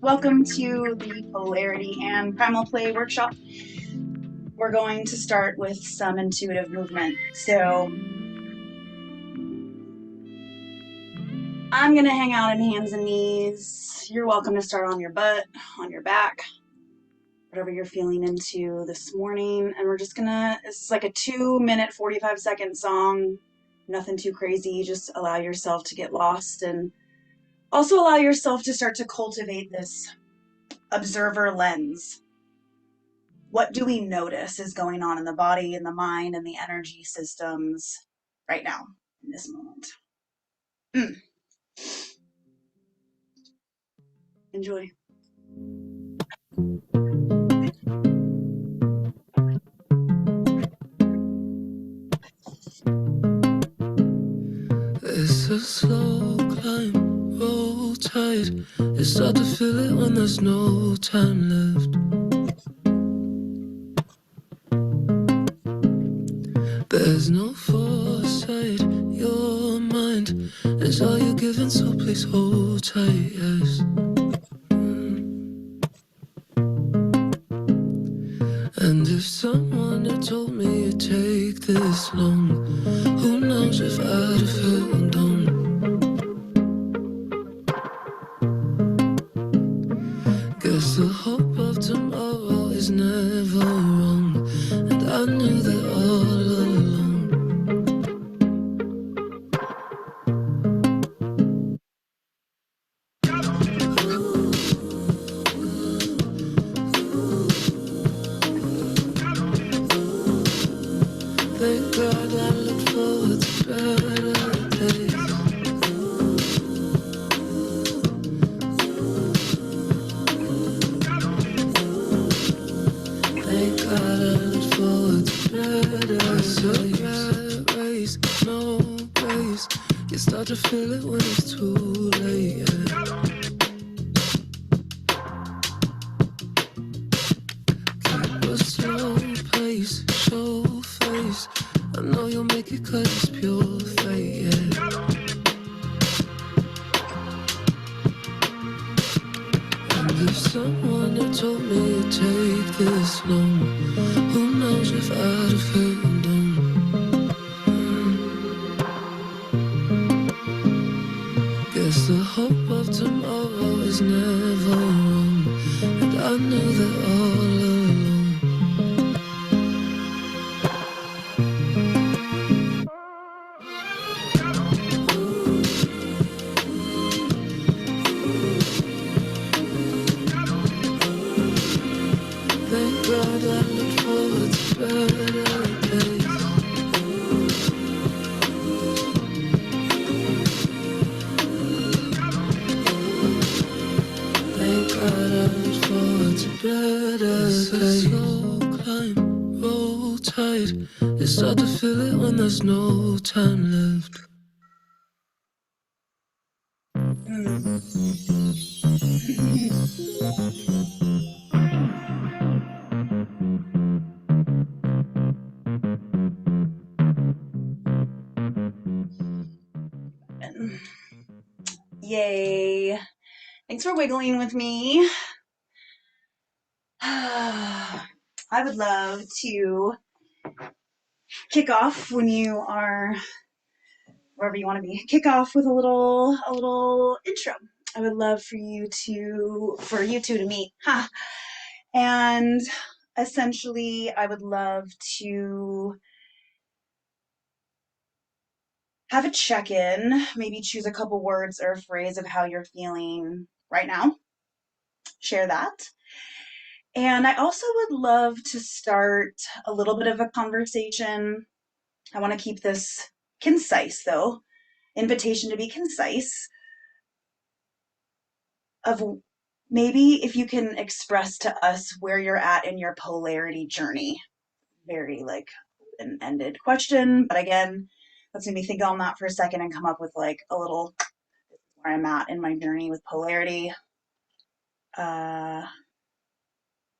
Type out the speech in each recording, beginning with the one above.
Welcome to the Polarity and Primal Play workshop. We're going to start with some intuitive movement. So I'm going to hang out in hands and knees. You're welcome to start on your butt, on your back, whatever you're feeling into this morning. And we're just gonna, this is like a 2-minute, 45-second song. Nothing too crazy. Just allow yourself to get lost and also allow yourself to start to cultivate this observer lens. What do we notice is going on in the body and the mind and the energy systems right now in this moment? Enjoy. It's a slow climb, roll tight. You start to feel it when there's no time left. There's no foresight, your mind is all you're given, so please hold tight, yes. And if someone had told me it'd take this long, who knows if I'd have held on. Guess the hope of tomorrow is never wrong, and I knew that all along. Thank God I look forward to better days. Thank God I look forward to better days. So rat race, no grace. You start to feel it when it's too late, yeah. Keep a slow pace, show face. I know you'll make it 'cause it's pure fate, yeah. And if someone had told me it'd take this long, who knows if I'd have held on. Guess the hope of tomorrow is never wrong, and I knew that all along. Thank God I look forward to better days. Thank God I look forward to better days. It's a slow climb, roll tight. You start to feel it when there's no time left. Yay. Thanks for wiggling with me. I would love to kick off when you are wherever you want to be. Kick off with a little intro. I would love for you two to meet. Ha. And essentially I would love to have a check-in, maybe choose a couple words or a phrase of how you're feeling right now. Share that. And I also would love to start a little bit of a conversation. I want to keep this concise though. Invitation to be concise of maybe if you can express to us where you're at in your polarity journey. Very like an ended question, but again, let's maybe think on that for a second and come up with like a little where I'm at in my journey with polarity.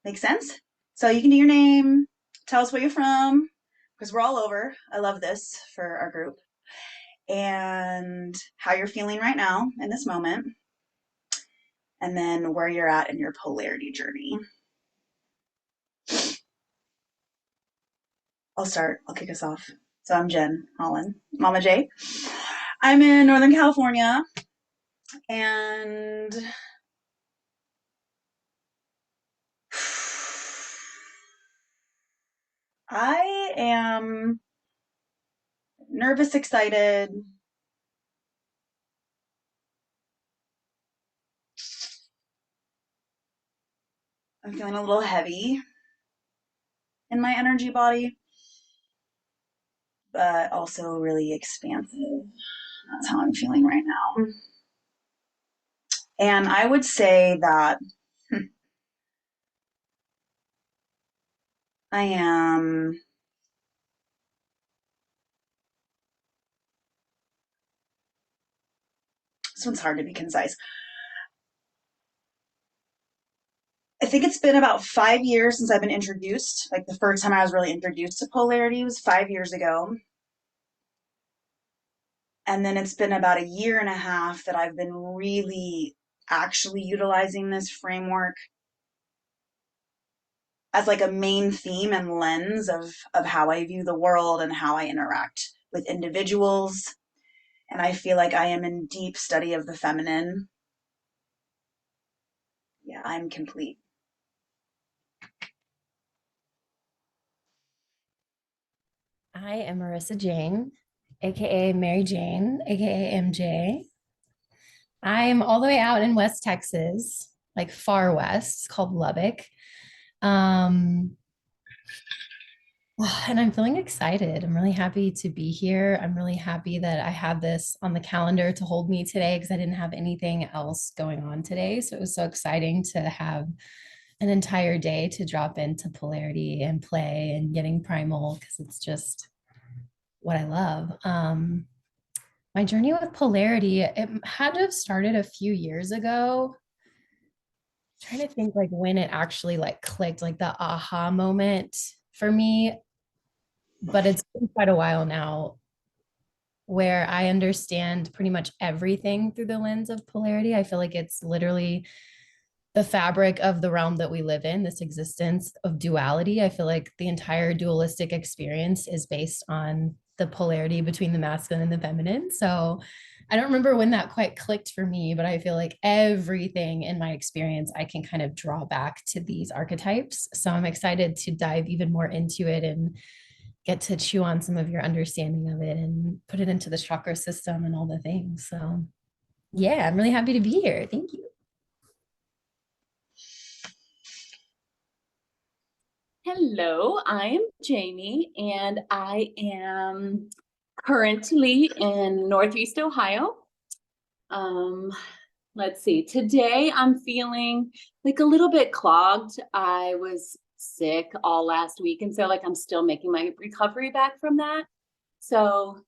Make sense? So you can do your name, tell us where you're from, because we're all over. I love this for our group. And how you're feeling right now in this moment. and then where you're at in your polarity journey. I'll kick us off. So I'm Jen Holland, Mama J. I'm in Northern California, and I am nervous, excited. I'm feeling a little heavy in my energy body, but also really expansive. That's how I'm feeling right now. And I would say that I am, this one's hard to be concise. I think it's been about 5 years since I've been introduced. Like the first time I was really introduced to polarity was 5 years ago. And then it's been about a year and a half that I've been really actually utilizing this framework as like a main theme and lens of how I view the world and how I interact with individuals. And I feel like I am in deep study of the feminine. Yeah, I'm complete. I am Marissa Jane, aka Mary Jane, aka MJ. I am all the way out in West Texas, like far west. It's called Lubbock. Um, and I'm feeling excited. I'm really happy to be here. I'm really happy that I had this on the calendar to hold me today because I didn't have anything else going on today. So it was so exciting to have an entire day to drop into polarity and play and getting primal because it's just what I love. My journey with polarity, it had to have started a few years ago. I'm trying to think like when it actually like clicked, like the aha moment for me, but it's been quite a while now where I understand pretty much everything through the lens of polarity. I feel like it's literally the fabric of the realm that we live in, this existence of duality. I feel like the entire dualistic experience is based on the polarity between the masculine and the feminine. So I don't remember when that quite clicked for me, but I feel like everything in my experience, I can kind of draw back to these archetypes. So I'm excited to dive even more into it and get to chew on some of your understanding of it and put it into the chakra system and all the things. So yeah, I'm really happy to be here. Thank you. Hello, I am Jamie, and I am currently in Northeast Ohio. Let's see, today I'm feeling like a little bit clogged. I was sick all last week, and so like I'm still making my recovery back from that. So,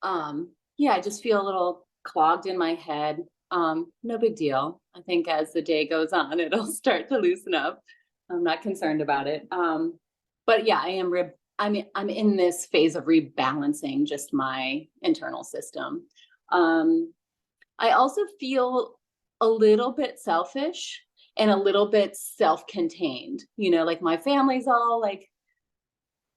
yeah, I just feel a little clogged in my head. No big deal. I think as the day goes on, it'll start to loosen up. I'm not concerned about it. But yeah, I'm in this phase of rebalancing just my internal system. I also feel a little bit selfish and a little bit self-contained. You know, like my family's all like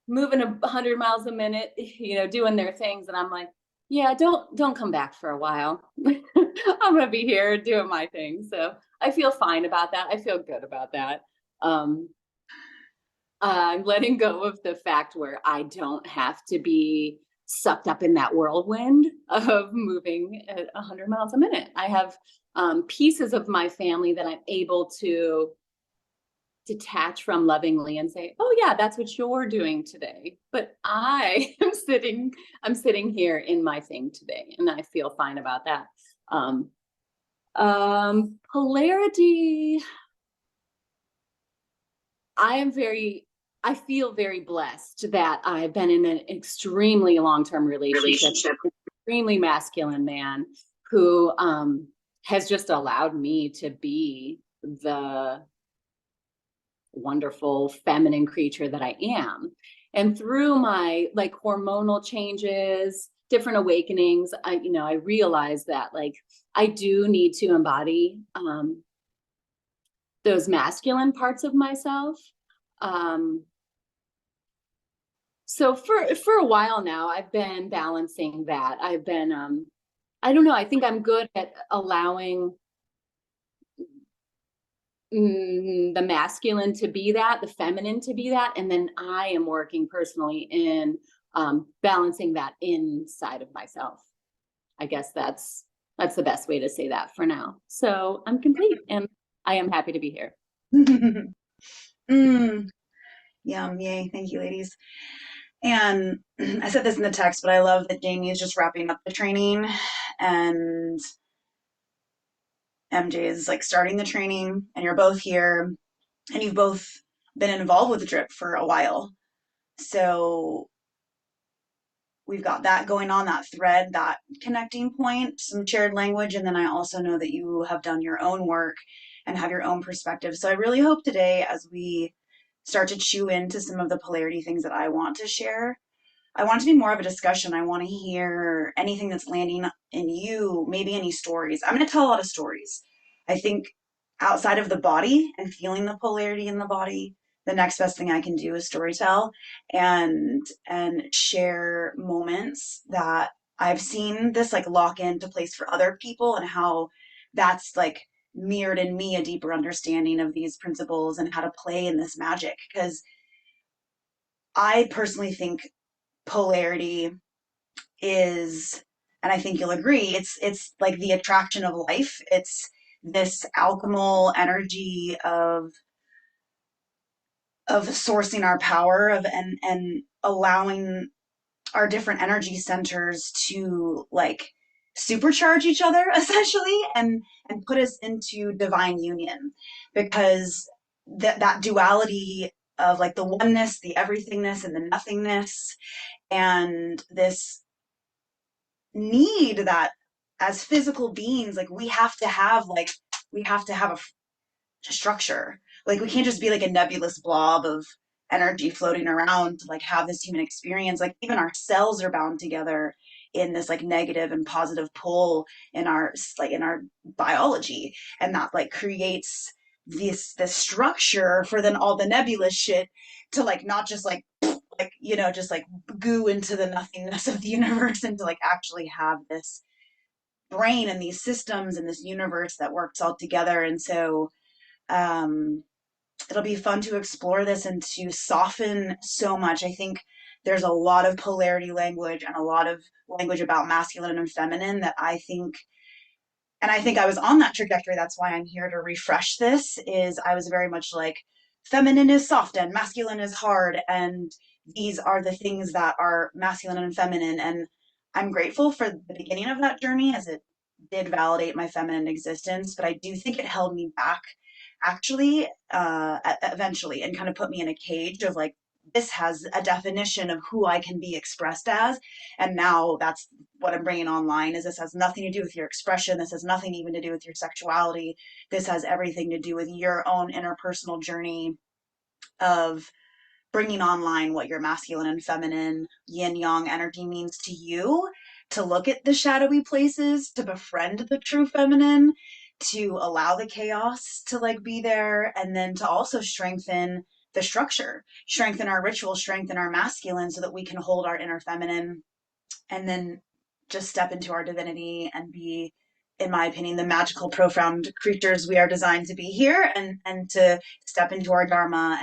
moving 100 miles a minute, you know, doing their things, and I'm like, yeah, don't come back for a while. I'm gonna be here doing my thing. So I feel fine about that. I feel good about that. I'm letting go of the fact where I don't have to be sucked up in that whirlwind of moving at 100 miles a minute. I have pieces of my family that I'm able to detach from lovingly and say, oh yeah, that's what you're doing today. But I'm sitting here in my thing today, and I feel fine about that. Polarity. I feel very blessed that I've been in an extremely long-term relationship with an extremely masculine man who has just allowed me to be the wonderful feminine creature that I am. And through my like hormonal changes, different awakenings, I realized that like I do need to embody those masculine parts of myself. So for a while now, I've been balancing that. I've been, I don't know, I think I'm good at allowing the masculine to be that, the feminine to be that, and then I am working personally in balancing that inside of myself. I guess that's the best way to say that for now. So I'm complete, and I am happy to be here. Yum, yay, thank you, ladies. And I said this in the text, but I love that Jamie is just wrapping up the training and MJ is like starting the training, and you're both here and you've both been involved with the DRIPP for a while. So we've got that going on, that thread, that connecting point, some shared language. And then I also know that you have done your own work and have your own perspective. So I really hope today, as we start to chew into some of the polarity things that I want to share, I want it to be more of a discussion. I want to hear anything that's landing in you, maybe any stories. I'm going to tell a lot of stories. I think outside of the body and feeling the polarity in the body, the next best thing I can do is storytell and share moments that I've seen this like lock into place for other people, and how that's like mirrored in me a deeper understanding of these principles and how to play in this magic. Because I personally think polarity is, and I think you'll agree, it's like the attraction of life. It's this alchemal energy of sourcing our power of and allowing our different energy centers to like supercharge each other essentially, and put us into divine union. Because that duality of like the oneness, the everythingness, and the nothingness, and this need that as physical beings, like we have to have a structure. Like we can't just be like a nebulous blob of energy floating around to like have this human experience. Like even our cells are bound together in this like negative and positive pull in our biology, and that like creates this structure for then all the nebulous shit to like not just like just like goo into the nothingness of the universe, and to like actually have this brain and these systems and this universe that works all together. And so um it'll be fun to explore this and to soften so much. I think there's a lot of polarity language and a lot of language about masculine and feminine that I think I was on that trajectory. That's why I'm here to refresh this. Is I was very much like feminine is soft and masculine is hard, and these are the things that are masculine and feminine. And I'm grateful for the beginning of that journey, as it did validate my feminine existence, but I do think it held me back actually eventually, and kind of put me in a cage of like, this has a definition of who I can be expressed as. And now that's what I'm bringing online, is this has nothing to do with your expression. This has nothing even to do with your sexuality. This has everything to do with your own interpersonal journey of bringing online what your masculine and feminine yin yang energy means to you, to look at the shadowy places, to befriend the true feminine, to allow the chaos to like be there, and then to also strengthen the structure, strengthen our ritual, strengthen our masculine, so that we can hold our inner feminine, and then just step into our divinity and be, in my opinion, the magical, profound creatures we are designed to be here, and to step into our dharma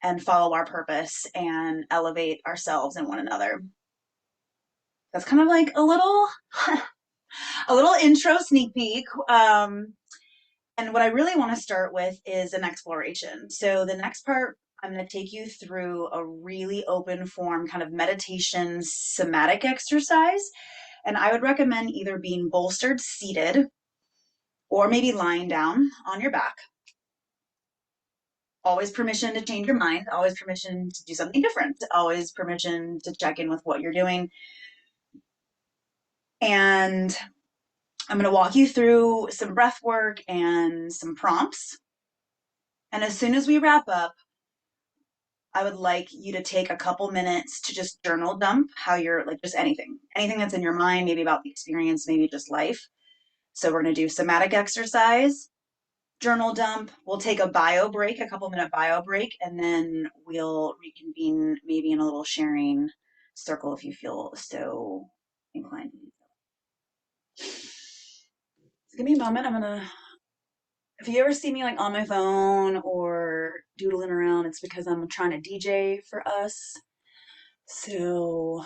and follow our purpose and elevate ourselves and one another. That's kind of like a little a little intro sneak peek. And what I really want to start with is an exploration. So the next part, I'm going to take you through a really open form kind of meditation somatic exercise. And I would recommend either being bolstered seated or maybe lying down on your back. Always permission to change your mind, always permission to do something different, always permission to check in with what you're doing. And I'm going to walk you through some breath work and some prompts. And as soon as we wrap up, I would like you to take a couple minutes to just journal dump how you're, like, just anything that's in your mind, maybe about the experience, maybe just life. So we're going to do somatic exercise, journal dump. We'll take a bio break, a couple-minute bio break, and then we'll reconvene maybe in a little sharing circle if you feel so inclined to do so. So give me a moment. If you ever see me like on my phone or doodling around, it's because I'm trying to DJ for us. So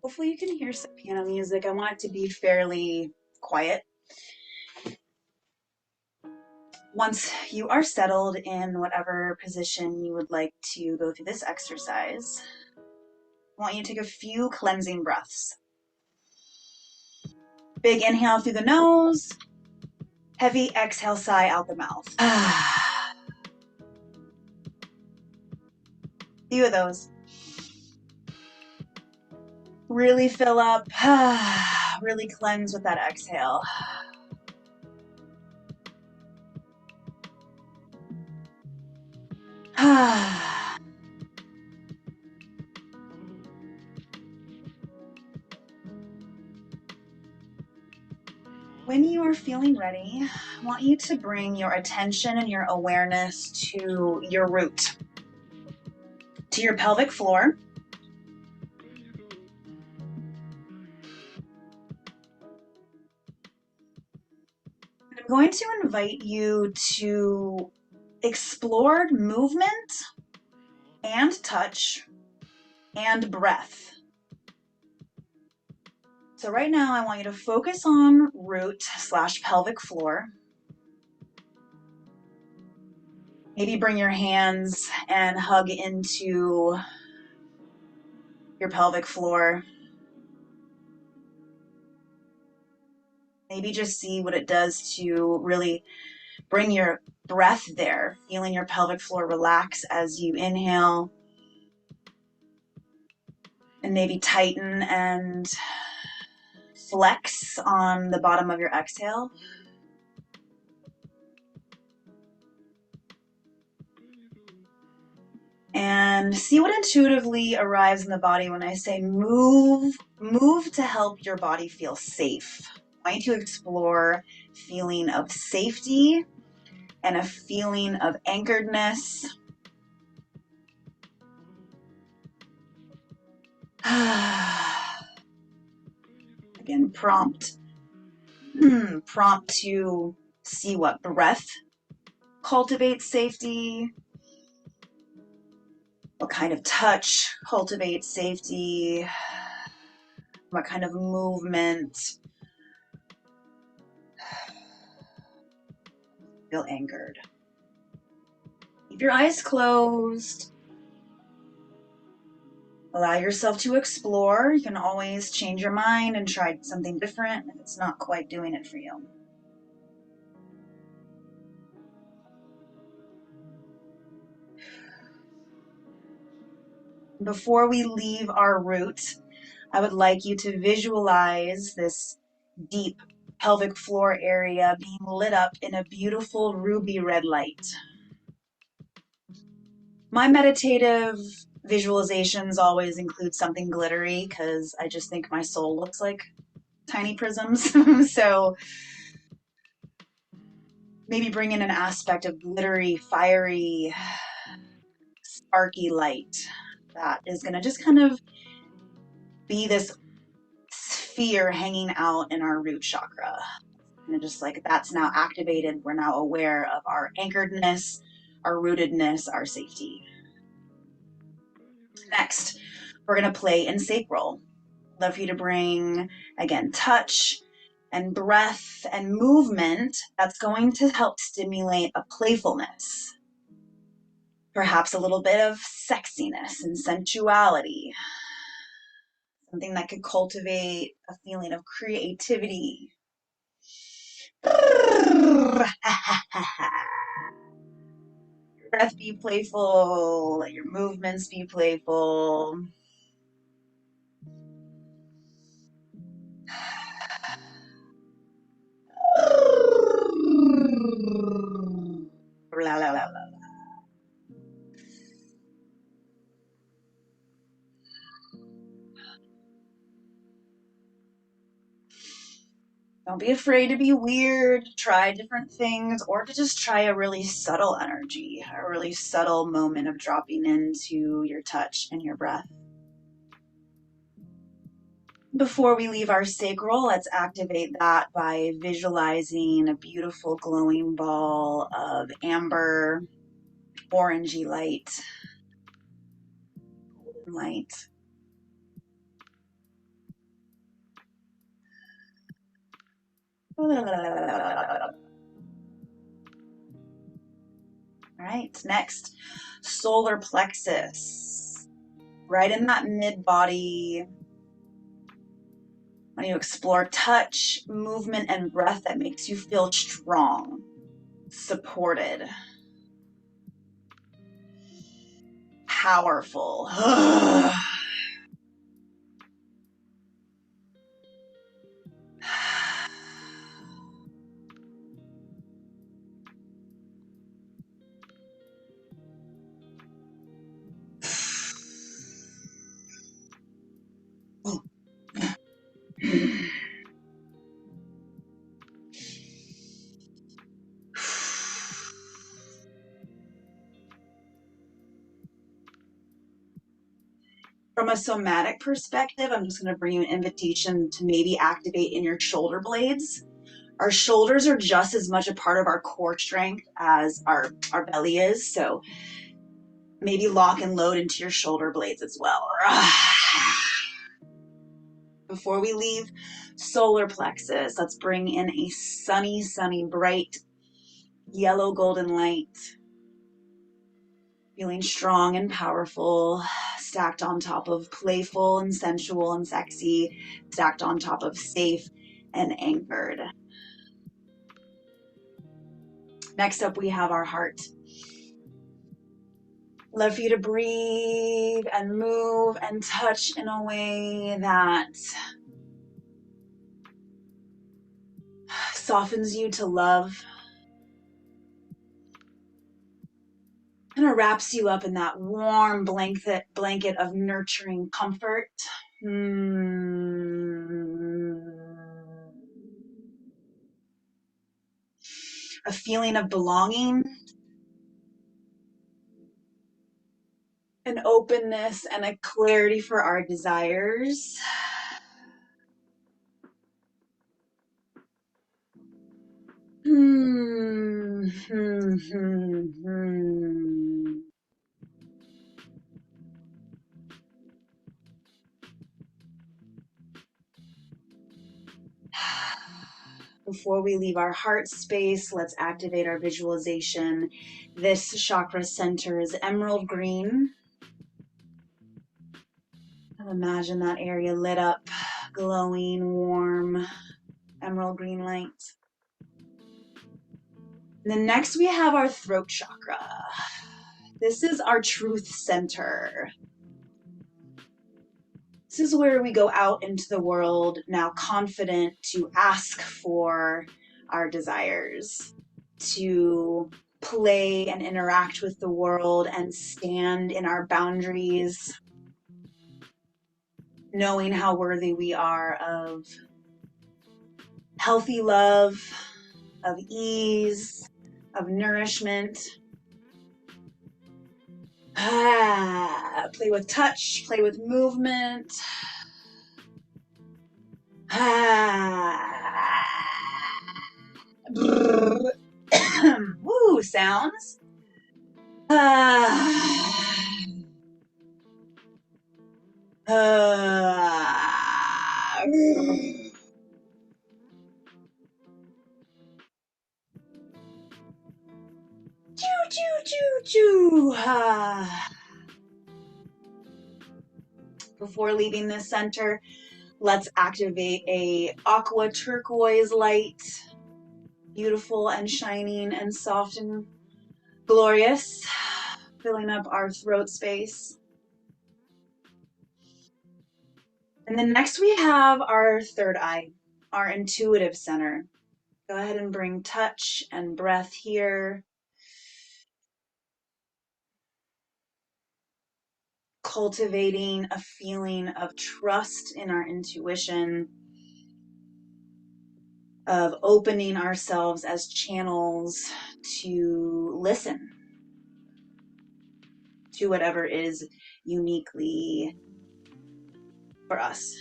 hopefully you can hear some piano music. I want it to be fairly quiet. Once you are settled in whatever position you would like to go through this exercise, I want you to take a few cleansing breaths. Big inhale through the nose, heavy exhale, sigh out the mouth. Few of those. Really fill up, really cleanse with that exhale. When you are feeling ready, I want you to bring your attention and your awareness to your root, to your pelvic floor. I'm going to invite you to explore movement and touch and breath. So right now I want you to focus on root / pelvic floor. Maybe bring your hands and hug into your pelvic floor. Maybe just see what it does to really bring your breath there, feeling your pelvic floor relax as you inhale, and maybe tighten and flex on the bottom of your exhale. And see what intuitively arrives in the body when I say move. Move to help your body feel safe. I want you to explore feeling of safety and a feeling of anchoredness. Again, prompt to see what breath cultivates safety, what kind of touch cultivates safety, what kind of movement feel anchored. Keep your eyes closed. Allow yourself to explore. You can always change your mind and try something different if it's not quite doing it for you. Before we leave our root, I would like you to visualize this deep pelvic floor area being lit up in a beautiful ruby red light. My meditative visualizations always include something glittery because I just think my soul looks like tiny prisms. So maybe bring in an aspect of glittery, fiery, sparky light that is going to just kind of be this sphere hanging out in our root chakra. And just like that's now activated, we're now aware of our anchoredness, our rootedness, our safety. Next, we're going to play in sacral. Love for you to bring, again, touch and breath and movement that's going to help stimulate a playfulness. Perhaps a little bit of sexiness and sensuality. Something that could cultivate a feeling of creativity. Breath be playful, let your movements be playful. La, la, la, la. Don't be afraid to be weird, try different things, or to just try a really subtle energy, a really subtle moment of dropping into your touch and your breath. Before we leave our sacral, let's activate that by visualizing a beautiful glowing ball of amber, orangey light. All right, next, solar plexus. Right in that mid-body. When you explore touch, movement, and breath that makes you feel strong, supported, powerful. From a somatic perspective, I'm just going to bring you an invitation to maybe activate in your shoulder blades. Our shoulders are just as much a part of our core strength as our belly is, so maybe lock and load into your shoulder blades as well. Before we leave solar plexus, let's bring in a sunny, bright, yellow golden light. Feeling strong and powerful, stacked on top of playful and sensual and sexy, stacked on top of safe and anchored. Next up, we have our heart. Love for you to breathe and move and touch in a way that softens you to love. Kind of wraps you up in that warm blanket of nurturing comfort. A feeling of belonging, an openness, and a clarity for our desires. Before we leave our heart space, let's activate our visualization. This chakra center is emerald green. Imagine that area lit up, glowing, warm, emerald green light. And then next we have our throat chakra. This is our truth center. This is where we go out into the world now confident to ask for our desires, to play and interact with the world and stand in our boundaries, knowing how worthy we are of healthy love, of ease, of nourishment. Play with touch, play with movement. Woo, sounds. Choo, choo, choo, choo. Before leaving this center, let's activate a aqua turquoise light, beautiful and shining and soft and glorious, filling up our throat space. And then next we have our third eye, our intuitive center. Go ahead and bring touch and breath here. Cultivating a feeling of trust in our intuition. of opening ourselves as channels to listen to whatever is uniquely for us.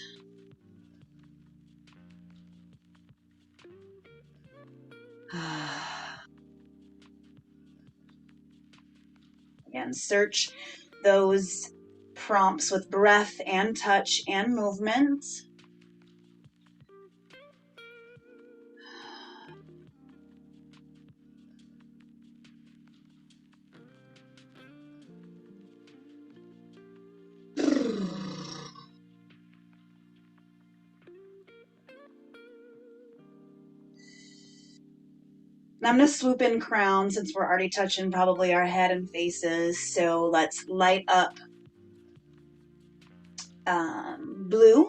Again, search those prompts with breath and touch and movement. And I'm going to swoop in crown since we're already touching probably our head and faces. So let's light up blue,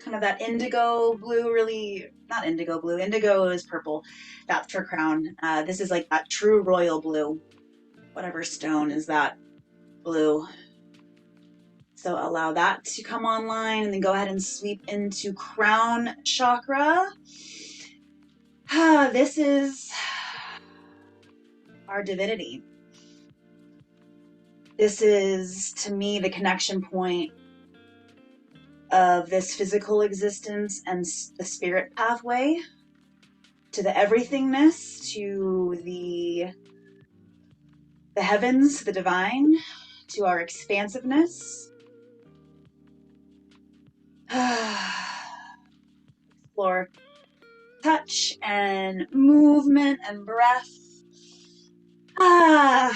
kind of that indigo blue, really, not indigo blue. Indigo is purple. That's for crown. This is like that true royal blue. Whatever stone is that blue. So allow that to come online and then go ahead and sweep into crown chakra. This is our divinity. This is, to me, the connection point of this physical existence and the spirit pathway to the everythingness, to the heavens, the divine, to our expansiveness. Explore touch and movement and breath. That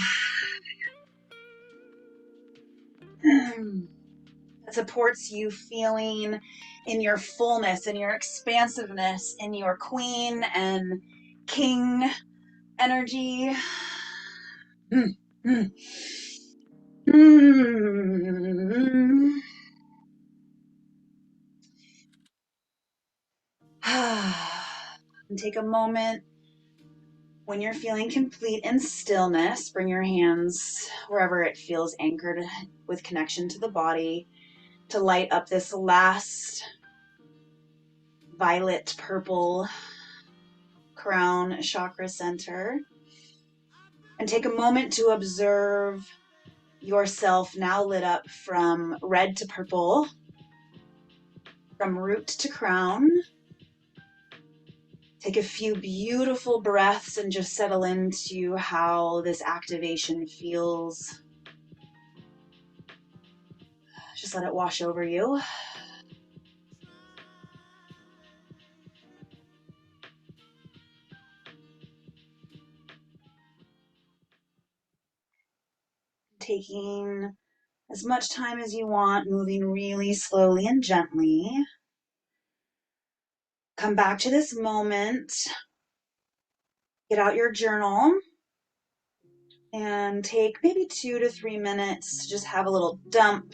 supports you feeling in your fullness, in your expansiveness, in your queen and king energy. And take a moment when you're feeling complete in stillness. Bring your hands wherever it feels anchored with connection to the body to light up this last violet purple crown chakra center. And take a moment to observe yourself now lit up from red to purple, from root to crown. Take a few beautiful breaths and just settle into how this activation feels. Just let it wash over you. Taking as much time as you want, moving really slowly and gently. Come back to this moment. Get out your journal and take maybe 2 to 3 minutes to just have a little dump.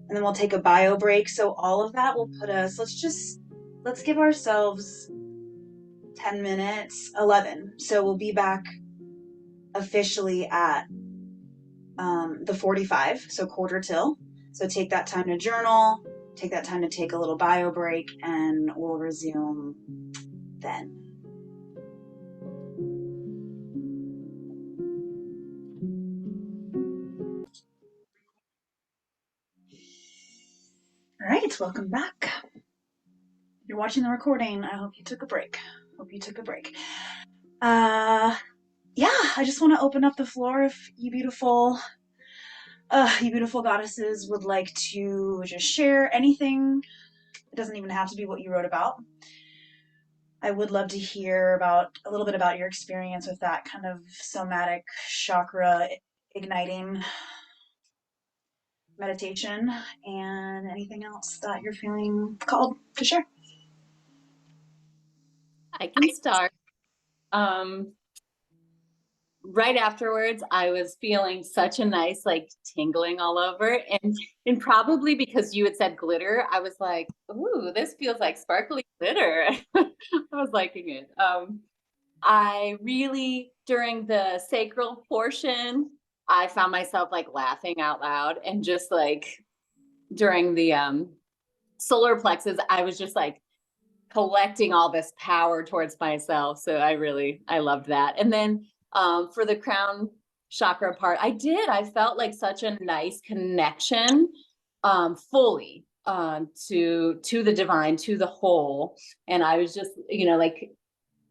And then we'll take a bio break. So all of that will put us, let's give ourselves 10 minutes, 11. So we'll be back officially at the 45, so quarter till. So take that time to journal, take that time to take a little bio break, and we'll resume then. All right, welcome back. If you're watching the recording, I hope you took a break. Yeah, I just want to open up the floor if you beautiful goddesses would like to just share anything. It doesn't even have to be what you wrote about. I would love to hear a little bit about your experience with that kind of somatic chakra igniting meditation and anything else that you're feeling called to share. I can start. Right afterwards, I was feeling such a nice like tingling all over, and probably because you had said glitter, I was like, ooh, this feels like sparkly glitter. I was liking it. I really, during the sacral portion, I found myself like laughing out loud, and just like during the solar plexus, I was just like collecting all this power towards myself. So I loved that. And then for the crown chakra part, I felt like such a nice connection fully to the divine, to the whole. And I was just, like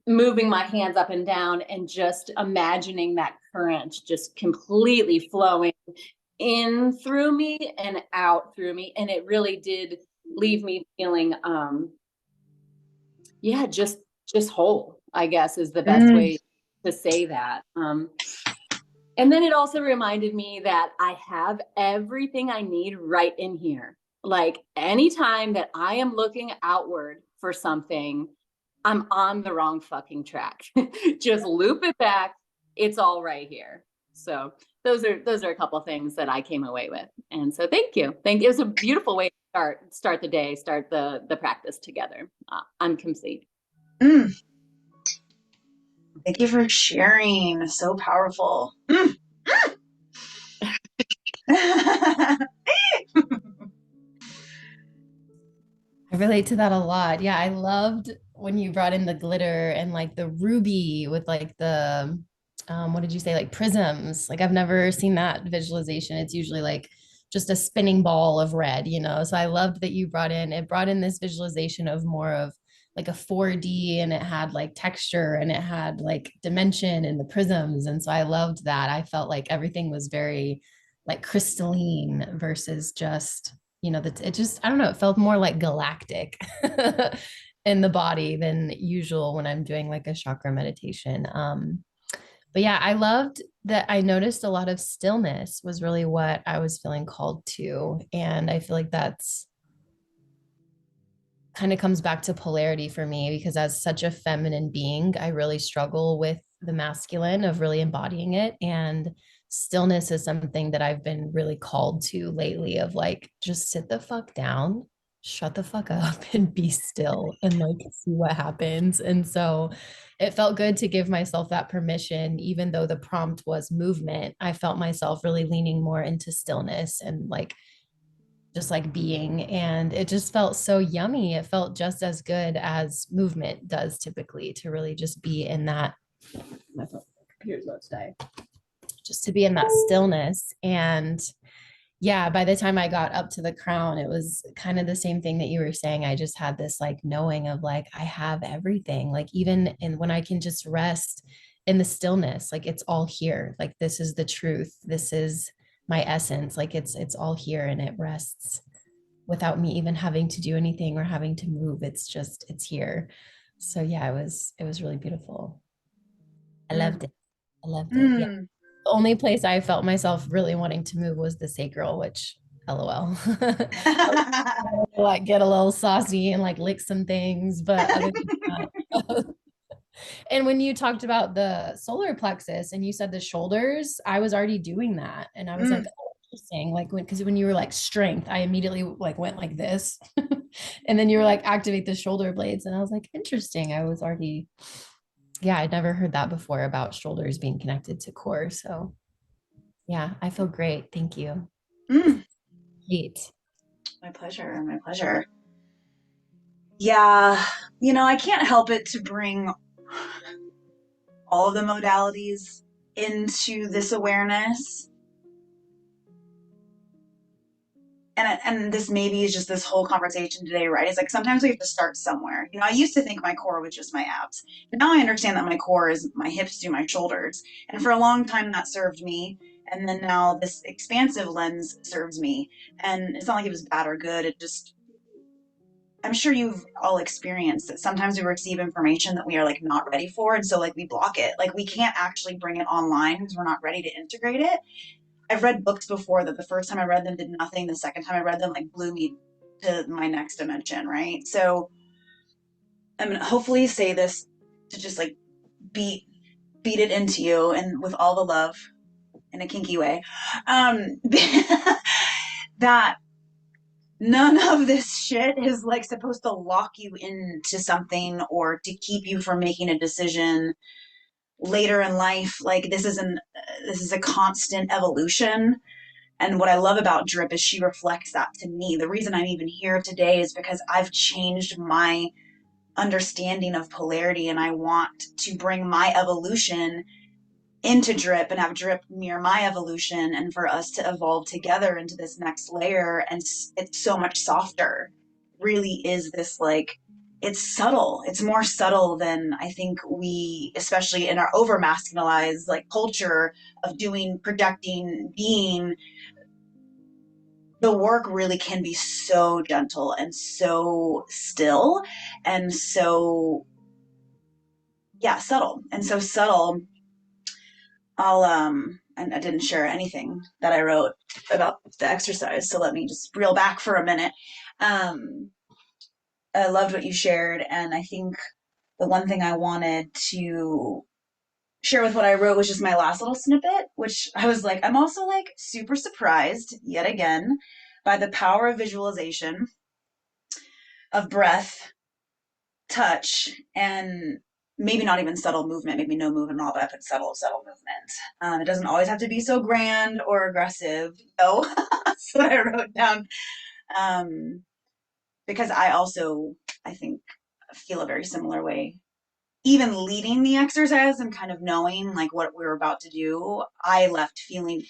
moving my hands up and down and just imagining that current just completely flowing in through me and out through me. And it really did leave me feeling just whole, I guess is the best way to say that. And then it also reminded me that I have everything I need right in here. Like anytime that I am looking outward for something, I'm on the wrong fucking track. Just loop it back. It's all right here. So those are a couple of things that I came away with. And so thank you. It was a beautiful way to start the day, start the practice together. I'm complete. Thank you for sharing. So powerful. I relate to that a lot. Yeah, I loved when you brought in the glitter and like the ruby with like the what did you say, like prisms. Like I've never seen that visualization. It's usually like just a spinning ball of red, you know. So I loved that you brought in this visualization of more of like a 4D, and it had like texture and it had like dimension and the prisms. And so I loved that. I felt like everything was very like crystalline versus just, that it just, I don't know, it felt more like galactic in the body than usual when I'm doing like a chakra meditation. But yeah, I loved that. I noticed a lot of stillness was really what I was feeling called to. And I feel like that's kind of comes back to polarity for me, because as such a feminine being, I really struggle with the masculine of really embodying it. And stillness is something that I've been really called to lately, of like, just sit the fuck down, shut the fuck up and be still and like see what happens. And so it felt good to give myself that permission. Even though the prompt was movement, I felt myself really leaning more into stillness and like just like being, and it just felt so yummy. It felt just as good as movement does typically, to really just be in that, my computer's about to die, just to be in that stillness. And yeah, by the time I got up to the crown, it was kind of the same thing that you were saying. I just had this like knowing of like, I have everything, like even in when I can just rest in the stillness, like it's all here, like this is the truth, this is my essence, like it's all here and it rests without me even having to do anything or having to move. It's here. So yeah, it was really beautiful. I loved it. I loved it. Yeah. The only place I felt myself really wanting to move was the sacral, which LOL. Like get a little saucy and like lick some things, but other than that. And when you talked about the solar plexus and you said the shoulders, I was already doing that. And I was like, oh, interesting. Like because when you were like strength, I immediately like went like this. And then you were like activate the shoulder blades. And I was like, interesting. I was already, yeah, I'd never heard that before about shoulders being connected to core. So yeah, I feel great. Thank you. Great. My pleasure. My pleasure. Yeah, I can't help it to bring all of the modalities into this awareness. And this maybe is just this whole conversation today, right? It's like sometimes we have to start somewhere. I used to think my core was just my abs. But now I understand that my core is my hips to my shoulders. And for a long time that served me. And then now this expansive lens serves me. And it's not like it was bad or good. It just, I'm sure you've all experienced that sometimes we receive information that we are like not ready for. And so like we block it. Like we can't actually bring it online because we're not ready to integrate it. I've read books before that the first time I read them did nothing. The second time I read them like blew me to my next dimension, right? So I'm gonna hopefully say this to just like beat it into you and with all the love in a kinky way. That none of this shit is like supposed to lock you into something or to keep you from making a decision later in life. Like this is a constant evolution. And what I love about DRIPP is she reflects that to me. The reason I'm even here today is because I've changed my understanding of polarity, and I want to bring my evolution into DRIPP and have DRIPP mirror my evolution, and for us to evolve together into this next layer. And it's so much softer. Really is this like, it's subtle. It's more subtle than I think we, especially in our over masculinized like culture of doing, projecting, being. The work really can be so gentle and so still and so, yeah, subtle. And so subtle, and I didn't share anything that I wrote about the exercise, so let me just reel back for a minute. Um, I loved what you shared, and I think the one thing I wanted to share with what I wrote was just my last little snippet, which I was like, I'm also like super surprised yet again by the power of visualization, of breath, touch, and maybe not even subtle movement, maybe no movement at all, but I put subtle movement. It doesn't always have to be so grand or aggressive. No, that's what I wrote down. Um, because I also, I think, feel a very similar way. Even leading the exercise and kind of knowing like what we were about to do, I left feeling,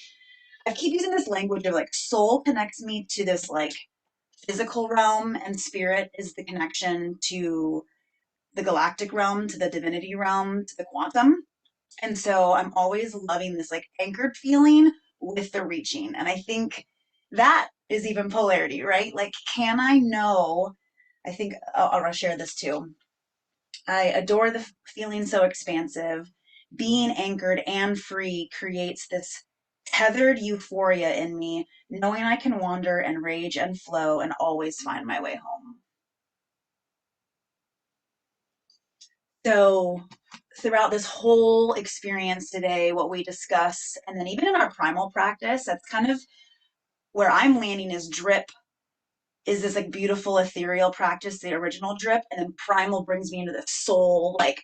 I keep using this language of like soul connects me to this like physical realm, and spirit is the connection to the galactic realm, to the divinity realm, to the quantum. And so I'm always loving this like anchored feeling with the reaching. And I think that is even polarity, right? Like, can I know? I think I'll share this too. I adore the feeling so expansive. Being anchored and free creates this tethered euphoria in me, knowing I can wander and rage and flow and always find my way home. So throughout this whole experience today, what we discuss, and then even in our primal practice, that's kind of where I'm landing is DRIPP is this like beautiful ethereal practice, the original DRIPP, and then primal brings me into the soul, like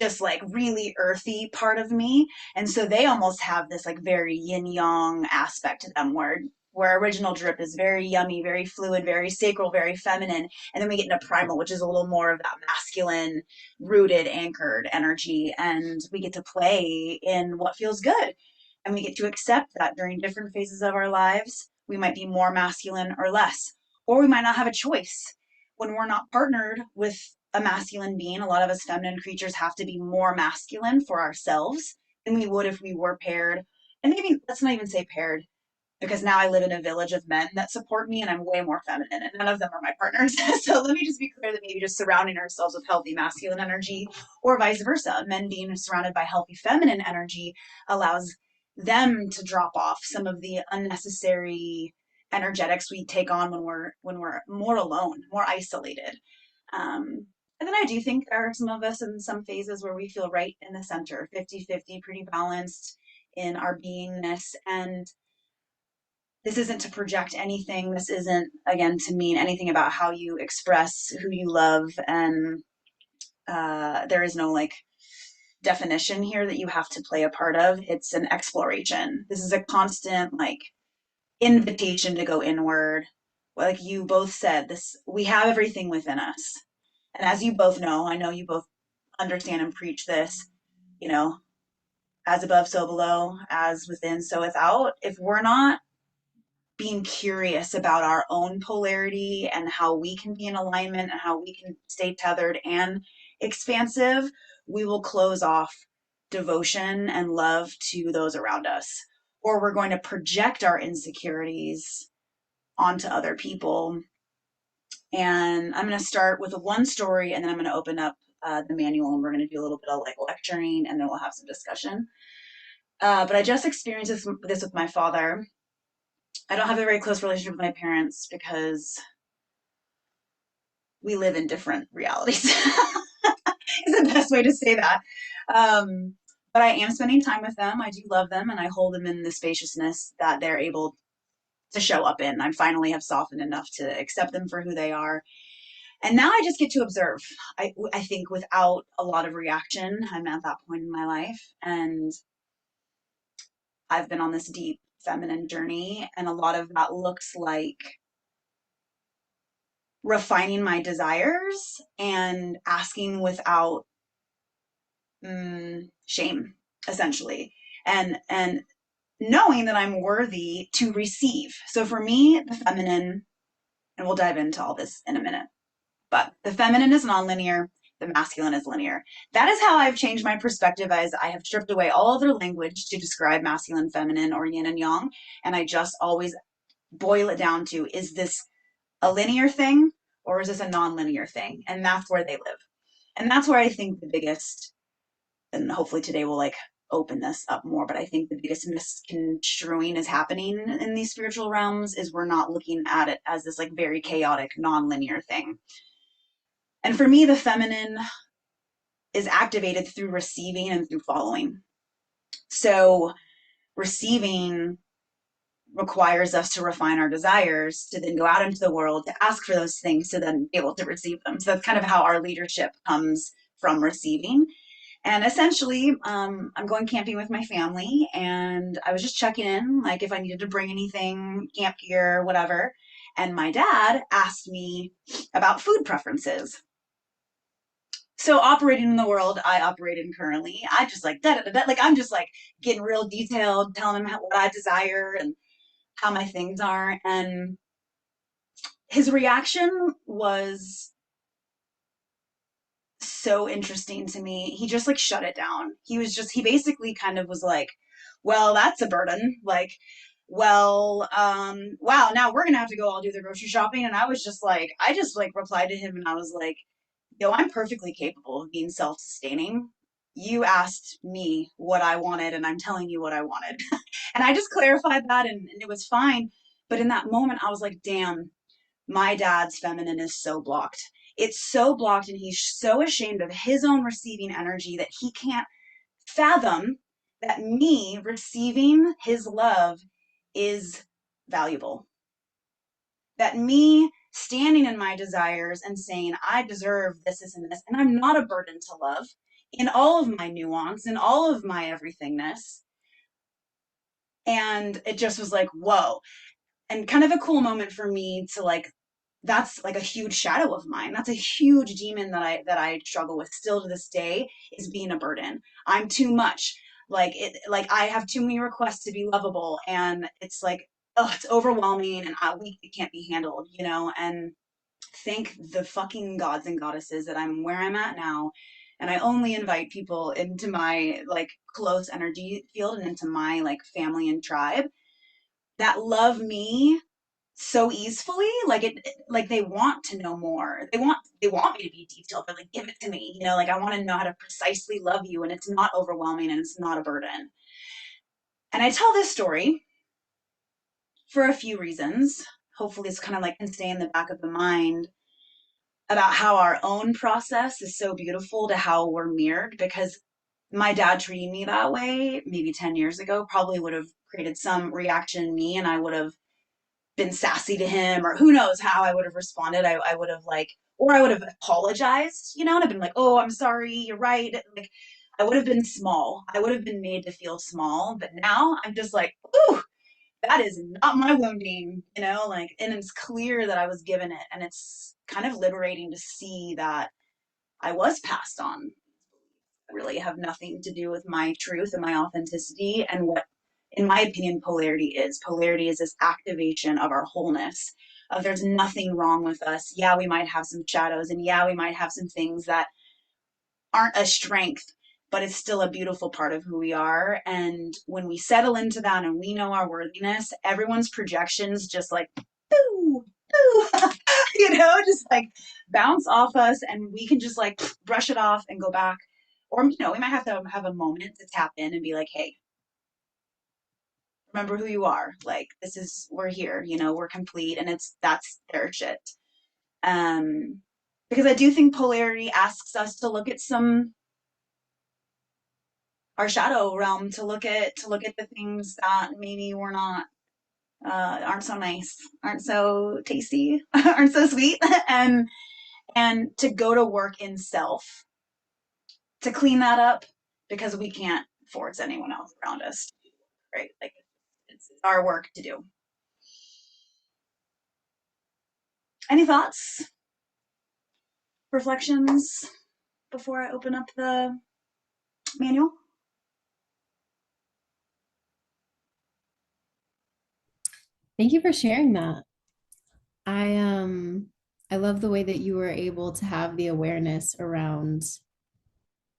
just like really earthy part of me. And so they almost have this like very yin yang aspect to them, where original DRIPP is very yummy, very fluid, very sacral, very feminine. And then we get into primal, which is a little more of that masculine, rooted, anchored energy. And we get to play in what feels good. And we get to accept that during different phases of our lives, we might be more masculine or less, or we might not have a choice. When we're not partnered with a masculine being, a lot of us feminine creatures have to be more masculine for ourselves than we would if we were paired. And maybe let's not even say paired, because now I live in a village of men that support me and I'm way more feminine and none of them are my partners. So let me just be clear that maybe just surrounding ourselves with healthy masculine energy, or vice versa, men being surrounded by healthy feminine energy allows them to drop off some of the unnecessary energetics we take on when we're more alone, more isolated. And then I do think there are some of us in some phases where we feel right in the center, 50-50, pretty balanced in our beingness. And this isn't to project anything. This isn't, again, to mean anything about how you express who you love. And there is no like definition here that you have to play a part of. It's an exploration. This is a constant like invitation to go inward. Like you both said, this, we have everything within us. And as you both know, I know you both understand and preach this, you know, as above, so below, as within, so without. If we're not being curious about our own polarity and how we can be in alignment and how we can stay tethered and expansive, we will close off devotion and love to those around us. Or we're going to project our insecurities onto other people. And I'm going to start with one story and then I'm going to open up the manual and we're going to do a little bit of like lecturing and then we'll have some discussion. But I just experienced this with my father. I don't have a very close relationship with my parents because we live in different realities. Is the best way to say that. But I am spending time with them. I do love them and I hold them in the spaciousness that they're able to show up in. I finally have softened enough to accept them for who they are. And now I just get to observe. I think without a lot of reaction. I'm at that point in my life. And I've been on this deep feminine journey. And a lot of that looks like refining my desires and asking without shame, essentially, and knowing that I'm worthy to receive. So for me, the feminine, and we'll dive into all this in a minute, but the feminine is nonlinear, the masculine is linear. That is how I've changed my perspective, as I have stripped away all other language to describe masculine, feminine, or yin and yang, and I just always boil it down to, is this a linear thing or is this a non-linear thing? And that's where they live. And that's where I think the biggest, and hopefully today will like open this up more, but I think the biggest misconstruing is happening in these spiritual realms is we're not looking at it as this like very chaotic, non-linear thing. And for me, the feminine is activated through receiving and through following. So receiving requires us to refine our desires to then go out into the world to ask for those things to then be able to receive them. So that's kind of how our leadership comes from receiving. And essentially, I'm going camping with my family, and I was just checking in, like if I needed to bring anything, camp gear, whatever. And my dad asked me about food preferences. So operating in the world I operate in currently, I just like like I'm just like getting real detailed, telling him what I desire and how my things are. And his reaction was so interesting to me. He just like shut it down. He basically kind of was like, well, that's a burden. Like, well, wow, now we're gonna have to go all do the grocery shopping. And I just like replied to him and I was like, yo, I'm perfectly capable of being self-sustaining. You asked me what I wanted and I'm telling you what I wanted. And I just clarified that and it was fine. But in that moment, I was like, damn, my dad's feminine is so blocked. It's so blocked, and he's so ashamed of his own receiving energy that he can't fathom that me receiving his love is valuable. That me standing in my desires and saying, I deserve this, this, and this, and I'm not a burden to love in all of my nuance, in all of my everythingness. And it just was like, whoa. And kind of a cool moment for me to like, that's like a huge shadow of mine. That's a huge demon that I struggle with still to this day, is being a burden. I'm too much. Like I have too many requests to be lovable, and it's like, oh, it's overwhelming, and it can't be handled, you know. And thank the fucking gods and goddesses that I'm where I'm at now, and I only invite people into my like close energy field and into my like family and tribe that love me so easily, like they want to know more. They want me to be detailed, but like give it to me, you know, like I want to know how to precisely love you, and it's not overwhelming and it's not a burden. And I tell this story for a few reasons. Hopefully it's kind of like can stay in the back of the mind about how our own process is so beautiful to how we're mirrored, because my dad treating me that way maybe 10 years ago probably would have created some reaction in me, and I would have been sassy to him, or who knows how I would have responded. I would have like, or I would have apologized, you know, and I've been like, oh, I'm sorry, you're right. Like I would have been small. I would have been made to feel small. But now I'm just like, ooh, that is not my wounding, you know, like, and it's clear that I was given it. And it's kind of liberating to see that I was passed on. Really have nothing to do with my truth and my authenticity and what, in my opinion, polarity is. Polarity is this activation of our wholeness. There's nothing wrong with us. Yeah, we might have some shadows, and yeah, we might have some things that aren't a strength, but it's still a beautiful part of who we are. And when we settle into that and we know our worthiness, everyone's projections just like, boo, boo, you know, just like bounce off us, and we can just like brush it off and go back. Or, you know, we might have to have a moment to tap in and be like, hey, remember who you are. Like, this is, we're here, you know, we're complete, and that's their shit. Um, because I do think polarity asks us to look at our shadow realm, to look at the things that maybe we're not, aren't so nice, aren't so tasty, aren't so sweet, and to go to work in self to clean that up, because we can't force anyone else around us, right? Like it's our work to do. Any thoughts? reflections before I open up the manual? Thank you for sharing that. I um I love the way that you were able to have the awareness around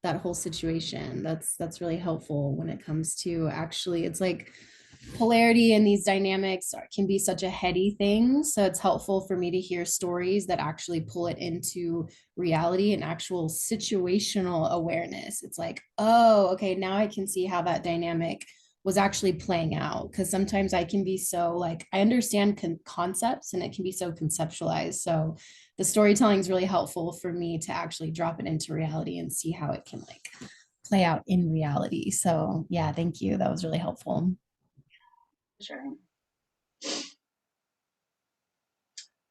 that whole situation. That's really helpful when it comes to actually, it's like polarity and these dynamics can be such a heady thing. So it's helpful for me to hear stories that actually pull it into reality and actual situational awareness. It's like, oh, okay, now I can see how that dynamic was actually playing out. Because sometimes I can be so like, I understand concepts and it can be so conceptualized. So the storytelling is really helpful for me to actually drop it into reality and see how it can like play out in reality. So yeah, thank you. That was really helpful. Sure.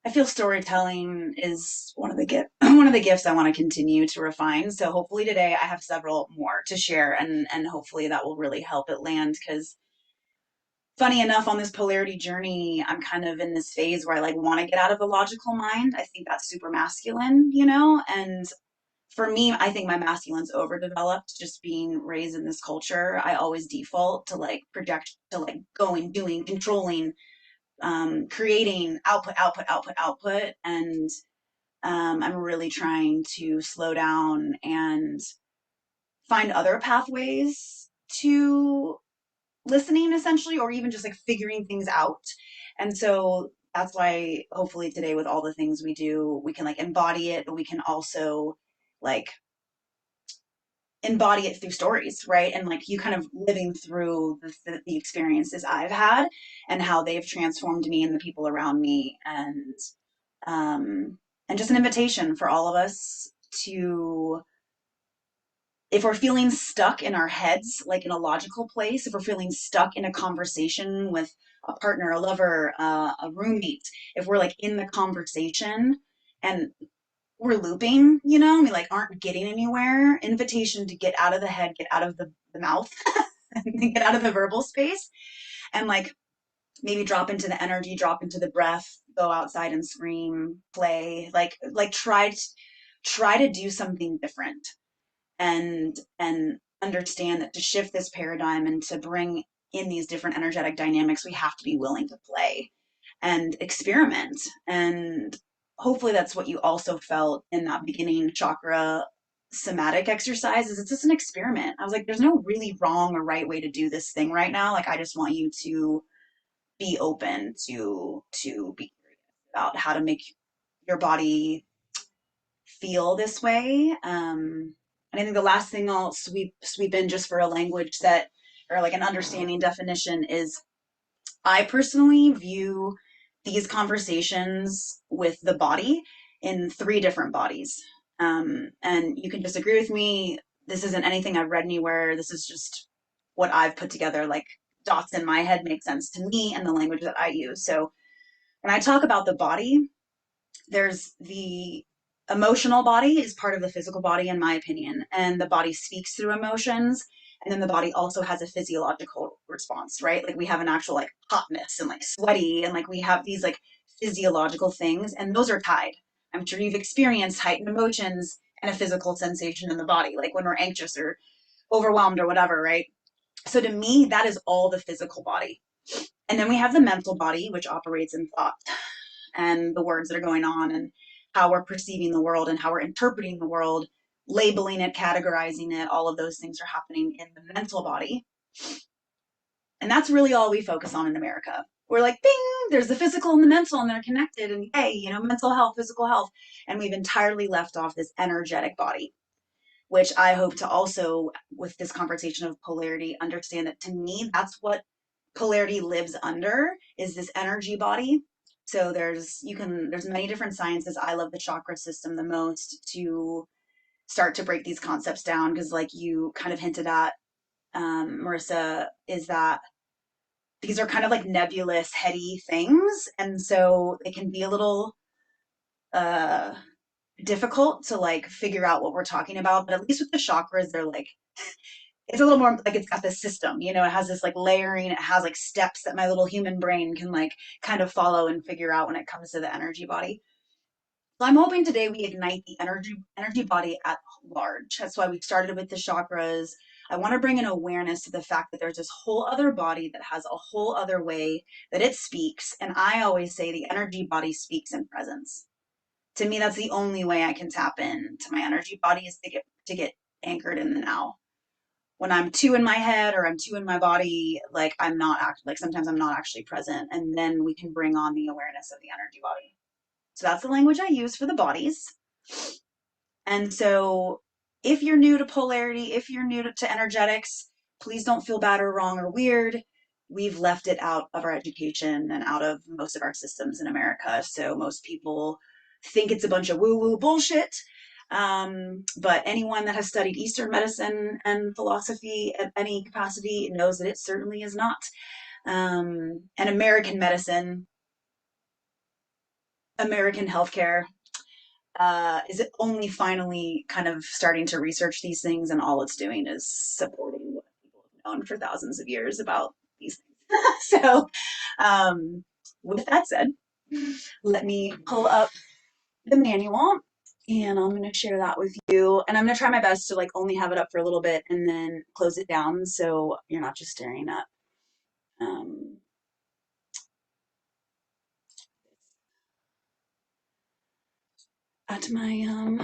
I feel storytelling is one of the gifts I want to continue to refine. So hopefully today I have several more to share, and hopefully that will really help it land. Because funny enough, on this polarity journey, I'm kind of in this phase where I like want to get out of the logical mind. I think that's super masculine, and for me, I think my masculine's overdeveloped, just being raised in this culture. I always default to like project, to like going, doing, controlling, creating, output, output, output, output. And I'm really trying to slow down and find other pathways to listening, essentially, or even just like figuring things out. And so that's why hopefully today, with all the things we do, we can like embody it, but we can also like embody it through stories, right? And like you kind of living through the experiences I've had and how they've transformed me and the people around me. Um, and just an invitation for all of us to, if we're feeling stuck in our heads, like in a logical place, if we're feeling stuck in a conversation with a partner, a lover, a roommate, if we're like in the conversation and we're looping, we like aren't getting anywhere, invitation to get out of the head, get out of the mouth, and get out of the verbal space, and like maybe drop into the energy, drop into the breath, go outside and scream, play, like try to do something different, and understand that to shift this paradigm and to bring in these different energetic dynamics, we have to be willing to play and experiment. And hopefully that's what you also felt in that beginning chakra somatic exercise. Is it's just an experiment. I was like, there's no really wrong or right way to do this thing right now. Like I just want you to be open to be curious about how to make your body feel this way. And I think the last thing I'll sweep in just for a language set or like an understanding definition is, I personally view these conversations with the body in three different bodies. And you can disagree with me. This isn't anything I've read anywhere. This is just what I've put together. Like dots in my head make sense to me and the language that I use. So when I talk about the body, there's the emotional body is part of the physical body, in my opinion, and the body speaks through emotions. And then the body also has a physiological response, right? Like we have an actual like hotness and like sweaty, and like we have these like physiological things, and those are tied. I'm sure you've experienced heightened emotions and a physical sensation in the body, like when we're anxious or overwhelmed or whatever, right? So to me, that is all the physical body. And then we have the mental body, which operates in thought and the words that are going on and how we're perceiving the world and how we're interpreting the world, labeling it, categorizing it. All of those things are happening in the mental body. And that's really all we focus on in America. We're like, bing, there's the physical and the mental, and they're connected. And hey, mental health, physical health. And we've entirely left off this energetic body, which I hope to also, with this conversation of polarity, understand that to me, that's what polarity lives under, is this energy body. So there's many different sciences. I love the chakra system the most to start to break these concepts down, because like you kind of hinted at, Marissa, is that these are kind of like nebulous, heady things. And so they can be a little uh, difficult to like figure out what we're talking about. But at least with the chakras, they're like, it's a little more like it's got this system, it has this like layering, it has like steps that my little human brain can like kind of follow and figure out when it comes to the energy body. So I'm hoping today we ignite the energy body at large. That's why we started with the chakras. I want to bring an awareness to the fact that there's this whole other body that has a whole other way that it speaks. And I always say the energy body speaks in presence. To me, that's the only way I can tap into my energy body is to get anchored in the now. When I'm too in my head or I'm too in my body, like sometimes I'm not actually present. And then we can bring on the awareness of the energy body. So that's the language I use for the bodies. And so if you're new to polarity, if you're new to energetics, please don't feel bad or wrong or weird. We've left it out of our education and out of most of our systems in America. So most people think it's a bunch of woo-woo bullshit. But anyone that has studied Eastern medicine and philosophy at any capacity knows that it certainly is not. And American medicine, American healthcare, is it only finally kind of starting to research these things, and all it's doing is supporting what people have known for thousands of years about these things. So with that said, let me pull up the manual and I'm going to share that with you, and I'm going to try my best to like only have it up for a little bit and then close it down so you're not just staring um, at my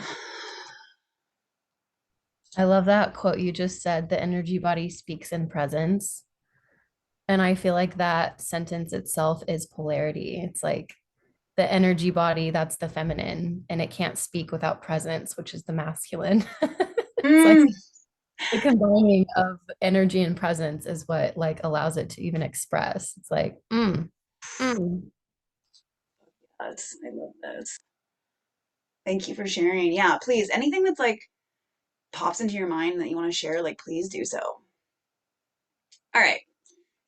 I love that quote you just said, the energy body speaks in presence. And I feel like that sentence itself is polarity. It's like the energy body, that's the feminine, and it can't speak without presence, which is the masculine. It's like mm, the combining of energy and presence is what like allows it to even express. It's like, mm. yes, I love those. Thank you for sharing. Yeah, please, anything that's like pops into your mind that you want to share, like please do so. All right.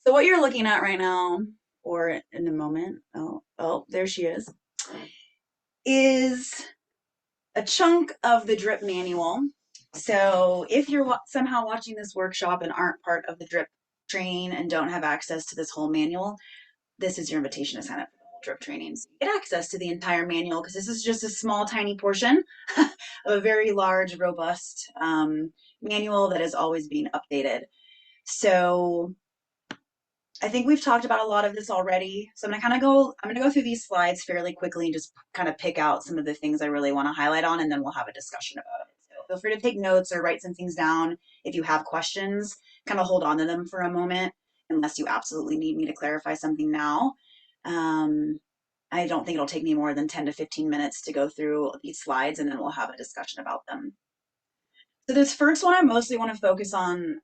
So what you're looking at right now, or in a moment, oh, there she is a chunk of the DRIPP manual. So if you're somehow watching this workshop and aren't part of the DRIPP training and don't have access to this whole manual, this is your invitation to sign up for the whole DRIPP training. So you get access to the entire manual because this is just a small, tiny portion of a very large, robust manual that is always being updated. So I think we've talked about a lot of this already. So I'm gonna go through these slides fairly quickly and just kind of pick out some of the things I really want to highlight on, and then we'll have a discussion about it. So feel free to take notes or write some things down if you have questions. Kind of hold on to them for a moment, unless you absolutely need me to clarify something now. Um, I don't think it'll take me more than 10 to 15 minutes to go through these slides, and then we'll have a discussion about them. So this first one, I mostly want to focus on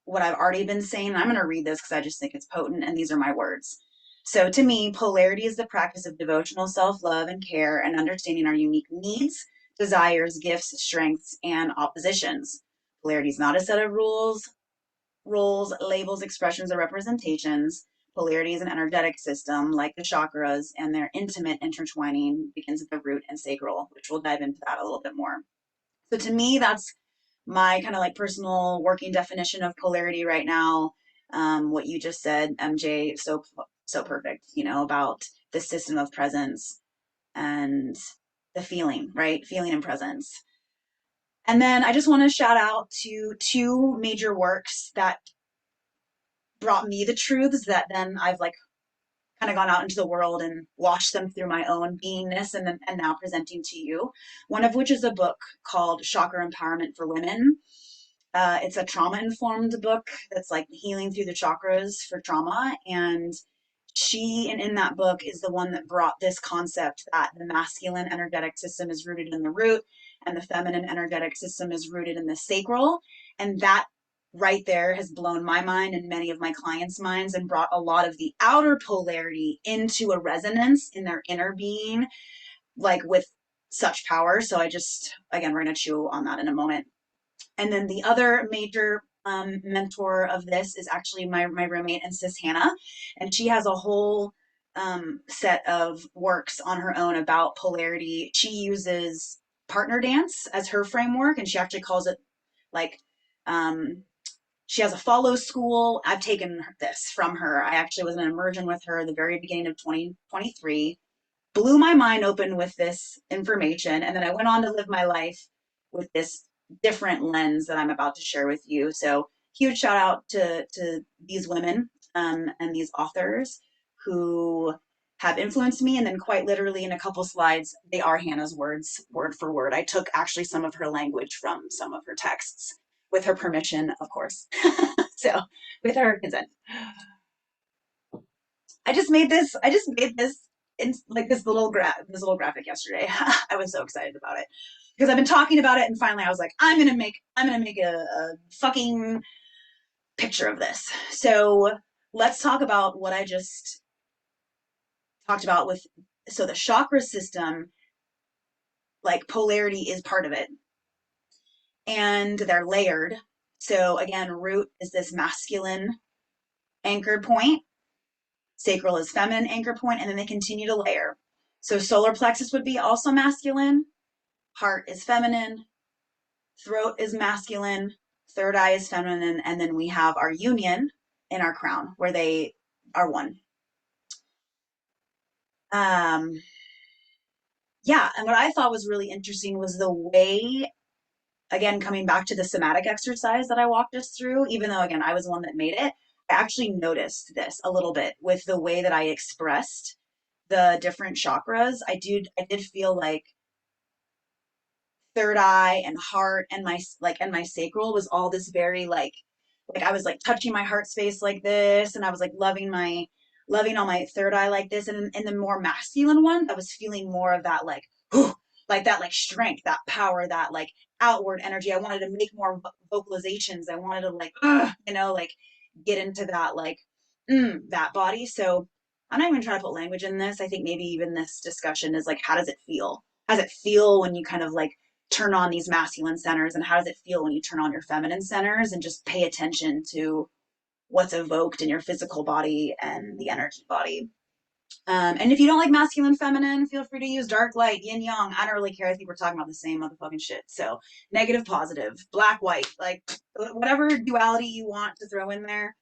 what I've already been saying. I'm going to read this because I just think it's potent, and these are my words. So, to me, polarity is the practice of devotional self love and care and understanding our unique needs, desires, gifts, strengths, and oppositions. Polarity is not a set of rules, roles, labels, expressions, or representations. Polarity is an energetic system like the chakras, and their intimate intertwining begins at the root and sacral, which we'll dive into that a little bit more. So, to me, that's my kind of like personal working definition of polarity right now. What you just said, MJ, so perfect, about the system of presence and the feeling, right? Feeling and presence. And then I just want to shout out to two major works that brought me the truths that then I've like kind of gone out into the world and washed them through my own beingness and now presenting to you. One of which is a book called Chakra Empowerment for Women. It's a trauma informed book that's like healing through the chakras for trauma. And she, and in that book, is the one that brought this concept that the masculine energetic system is rooted in the root and the feminine energetic system is rooted in the sacral. And that right there has blown my mind and many of my clients' minds and brought a lot of the outer polarity into a resonance in their inner being, like with such power. So again, we're going to chew on that in a moment. And then the other major mentor of this is actually my roommate and sis Hannah, and she has a whole set of works on her own about polarity. She uses partner dance as her framework, and she actually calls it like she has a follow school. I've taken this from her. I actually was in an immersion with her at the very beginning of 2023. blew my mind open with this information. And then I went on to live my life with this different lens that I'm about to share with you. So huge shout out to these women and these authors who have influenced me. And then quite literally in a couple slides, they are Hannah's words, word for word. I took actually some of her language from some of her texts with her permission, of course. So with her consent. I just made this in like this little graphic yesterday. I was so excited about it because I've been talking about it, and finally I was like, I'm gonna make a fucking picture of this. So let's talk about what I just talked about with, so the chakra system, like polarity is part of it, and they're layered. So again, root is this masculine anchor point, sacral is feminine anchor point, and then they continue to layer. So solar plexus would be also masculine, heart is feminine, throat is masculine, third eye is feminine, and then we have our union in our crown where they are one. Yeah, and what I thought was really interesting was the way, again, coming back to the somatic exercise that I walked us through, even though, again, I was the one that made it, I actually noticed this a little bit with the way that I expressed the different chakras. I did feel like third eye and heart and my sacral was all this very like I was like touching my heart space like this, and I was like loving all my third eye like this, and in the more masculine one I was feeling more of that like whew, like that like strength, that power, that like outward energy. I wanted to make more vocalizations. I wanted to like like get into that like that body. So I'm not even trying to put language in this. I think maybe even this discussion is like, how does it feel? How does it feel when you kind of like turn on these masculine centers, and how does it feel when you turn on your feminine centers, and just pay attention to what's evoked in your physical body and the energy body. And if you don't like masculine, feminine, feel free to use dark, light, yin, yang. I don't really care. I think we're talking about the same motherfucking shit. So negative, positive, black, white, like whatever duality you want to throw in there.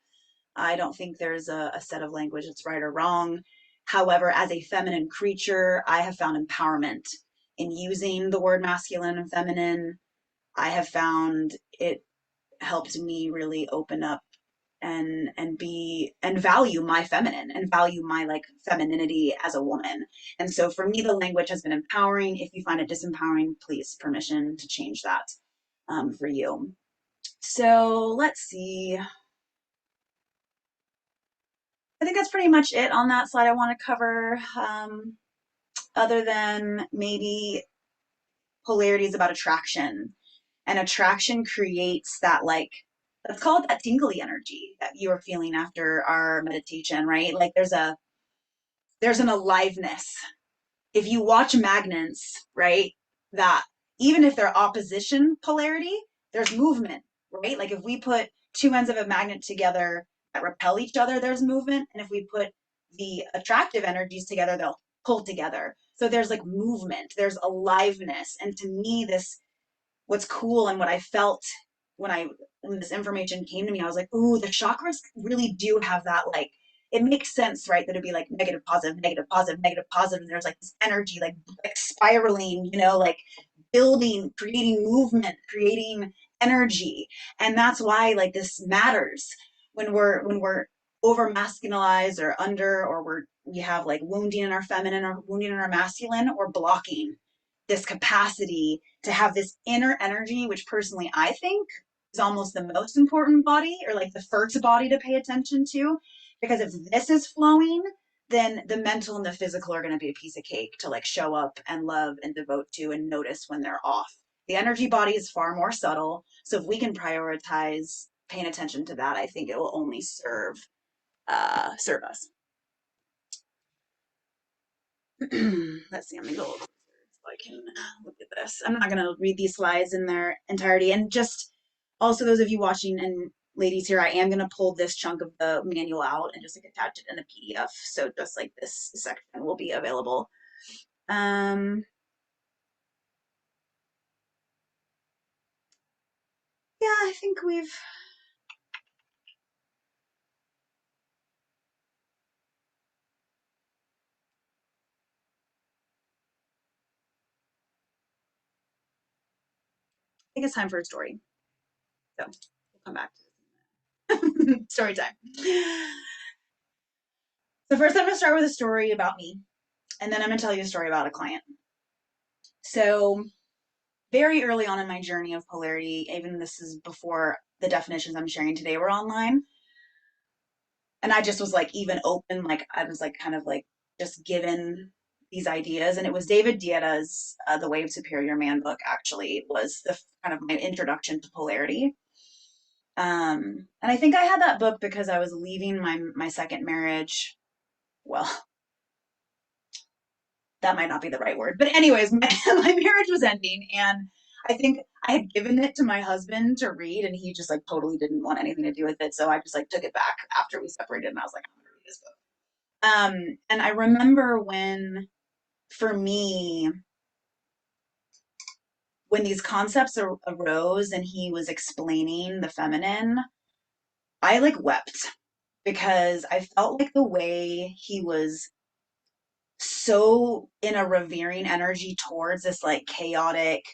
I don't think there's a set of language that's right or wrong. However, as a feminine creature, I have found empowerment in using the word masculine and feminine. I have found it helped me really open up and be and value my feminine and value my like femininity as a woman. And so for me, the language has been empowering. If you find it disempowering, please permission to change that for you. So let's see. I think that's pretty much it on that slide I want to cover. Other than maybe polarity is about attraction, and attraction creates that like, let's call it that tingly energy that you were feeling after our meditation, right? Like there's an aliveness. If you watch magnets, right, that even if they're opposition polarity, there's movement, right? Like if we put two ends of a magnet together that repel each other, there's movement. And if we put the attractive energies together, they'll pull together. So there's like movement, there's aliveness. And to me, this what's cool and what I felt when this information came to me, I was like, ooh, the chakras really do have that like, it makes sense, right? That it'd be like negative, positive, negative, positive, negative, positive. And there's like this energy like spiraling, like building, creating movement, creating energy. And that's why like this matters when we're over masculinized or under, or we have like wounding in our feminine or wounding in our masculine, or blocking this capacity to have this inner energy, which personally I think is almost the most important body, or like the first body to pay attention to. Because if this is flowing, then the mental and the physical are going to be a piece of cake to like show up and love and devote to and notice when they're off. The energy body is far more subtle. So if we can prioritize paying attention to that, I think it will only serve us. Let's see, I'm gonna go over so I can look at this. I'm not gonna read these slides in their entirety. And just also those of you watching and ladies here, I am gonna pull this chunk of the manual out and just like attach it in a PDF. So just like this section will be available. Yeah, I think we've think it's time for a story. So we'll come back to this. Story time. So first I'm going to start with a story about me, and then I'm going to tell you a story about a client. So very early on in my journey of polarity, even this is before the definitions I'm sharing today were online, and I just was like even open, like I was like kind of like just given these ideas, and it was David Guetta's The Way of Superior Man book actually was the kind of my introduction to polarity. And I think I had that book because I was leaving my second marriage. Well, that might not be the right word, but anyways, my marriage was ending, and I think I had given it to my husband to read, and he just like totally didn't want anything to do with it. So I just like took it back after we separated, and I was like, I'm gonna read this book. And I remember when, for me, when these concepts arose and he was explaining the feminine, I like wept because I felt like the way he was so in a revering energy towards this like chaotic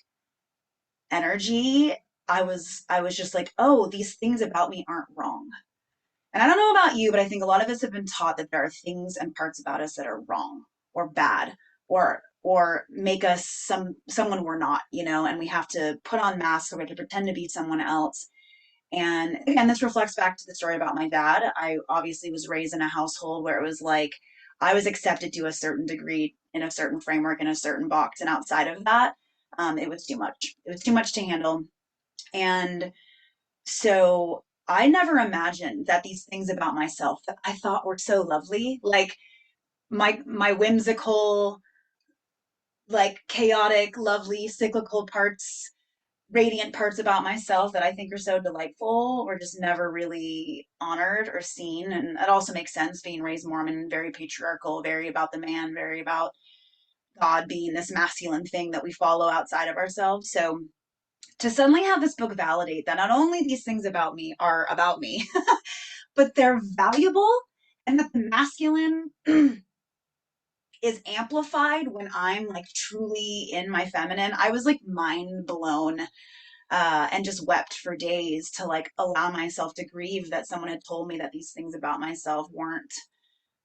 energy, I was just like, oh, these things about me aren't wrong. And I don't know about you, but I think a lot of us have been taught that there are things and parts about us that are wrong or bad or make us someone we're not, you know, and we have to put on masks or we have to pretend to be someone else. And again, this reflects back to the story about my dad. I obviously was raised in a household where it was like I was accepted to a certain degree in a certain framework in a certain box, and outside of that, it was too much. It was too much to handle. And so I never imagined that these things about myself that I thought were so lovely, like my whimsical, like chaotic, lovely, cyclical parts, radiant parts about myself that I think are so delightful were just never really honored or seen. And it also makes sense being raised Mormon, very patriarchal, very about the man, very about God being this masculine thing that we follow outside of ourselves. So to suddenly have this book validate that not only these things about me are about me, but they're valuable, and that the masculine is amplified when I'm like truly in my feminine, I was like mind blown, and just wept for days to like allow myself to grieve that someone had told me that these things about myself weren't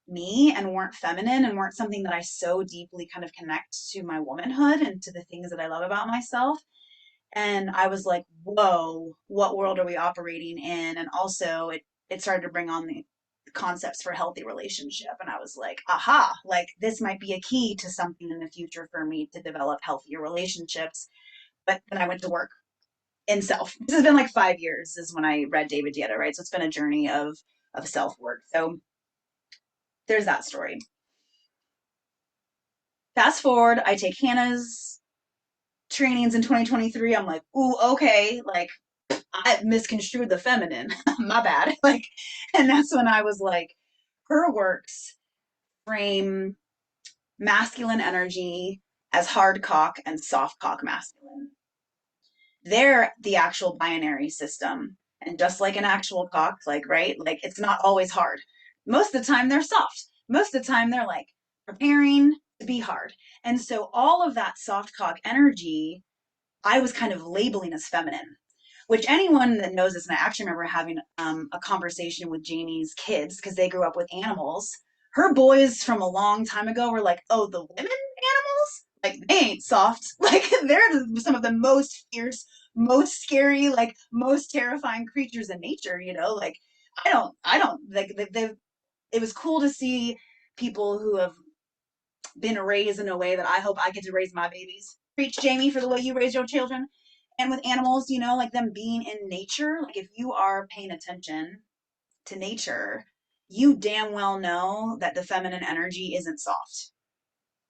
me and weren't feminine and weren't something that I so deeply kind of connect to my womanhood and to the things that I love about myself. And I was like, whoa, what world are we operating in? And also it started to bring on the concepts for healthy relationship. And I was like, aha, like this might be a key to something in the future for me to develop healthier relationships. But then I went to work in self. This has been like 5 years is when I read David Guetta, right? So it's been a journey of self work. So there's that story. Fast forward, I take Hannah's trainings in 2023. I'm like, ooh, okay, like I misconstrued the feminine. My bad. Like, and that's when I was like, her works frame masculine energy as hard cock and soft cock masculine. They're the actual binary system. And just like an actual cock, like, right? Like, it's not always hard. Most of the time, they're soft. Most of the time, they're like preparing to be hard. And so, all of that soft cock energy, I was kind of labeling as feminine, which anyone that knows this, and I actually remember having a conversation with Jamie's kids because they grew up with animals. Her boys from a long time ago were like, oh, the women animals? Like, they ain't soft. Like, they're some of the most fierce, most scary, like, most terrifying creatures in nature, you know? Like, like, it was cool to see people who have been raised in a way that I hope I get to raise my babies. Preach, Jamie, for the way you raise your children. And with animals, you know, like them being in nature, like if you are paying attention to nature, you damn well know that the feminine energy isn't soft.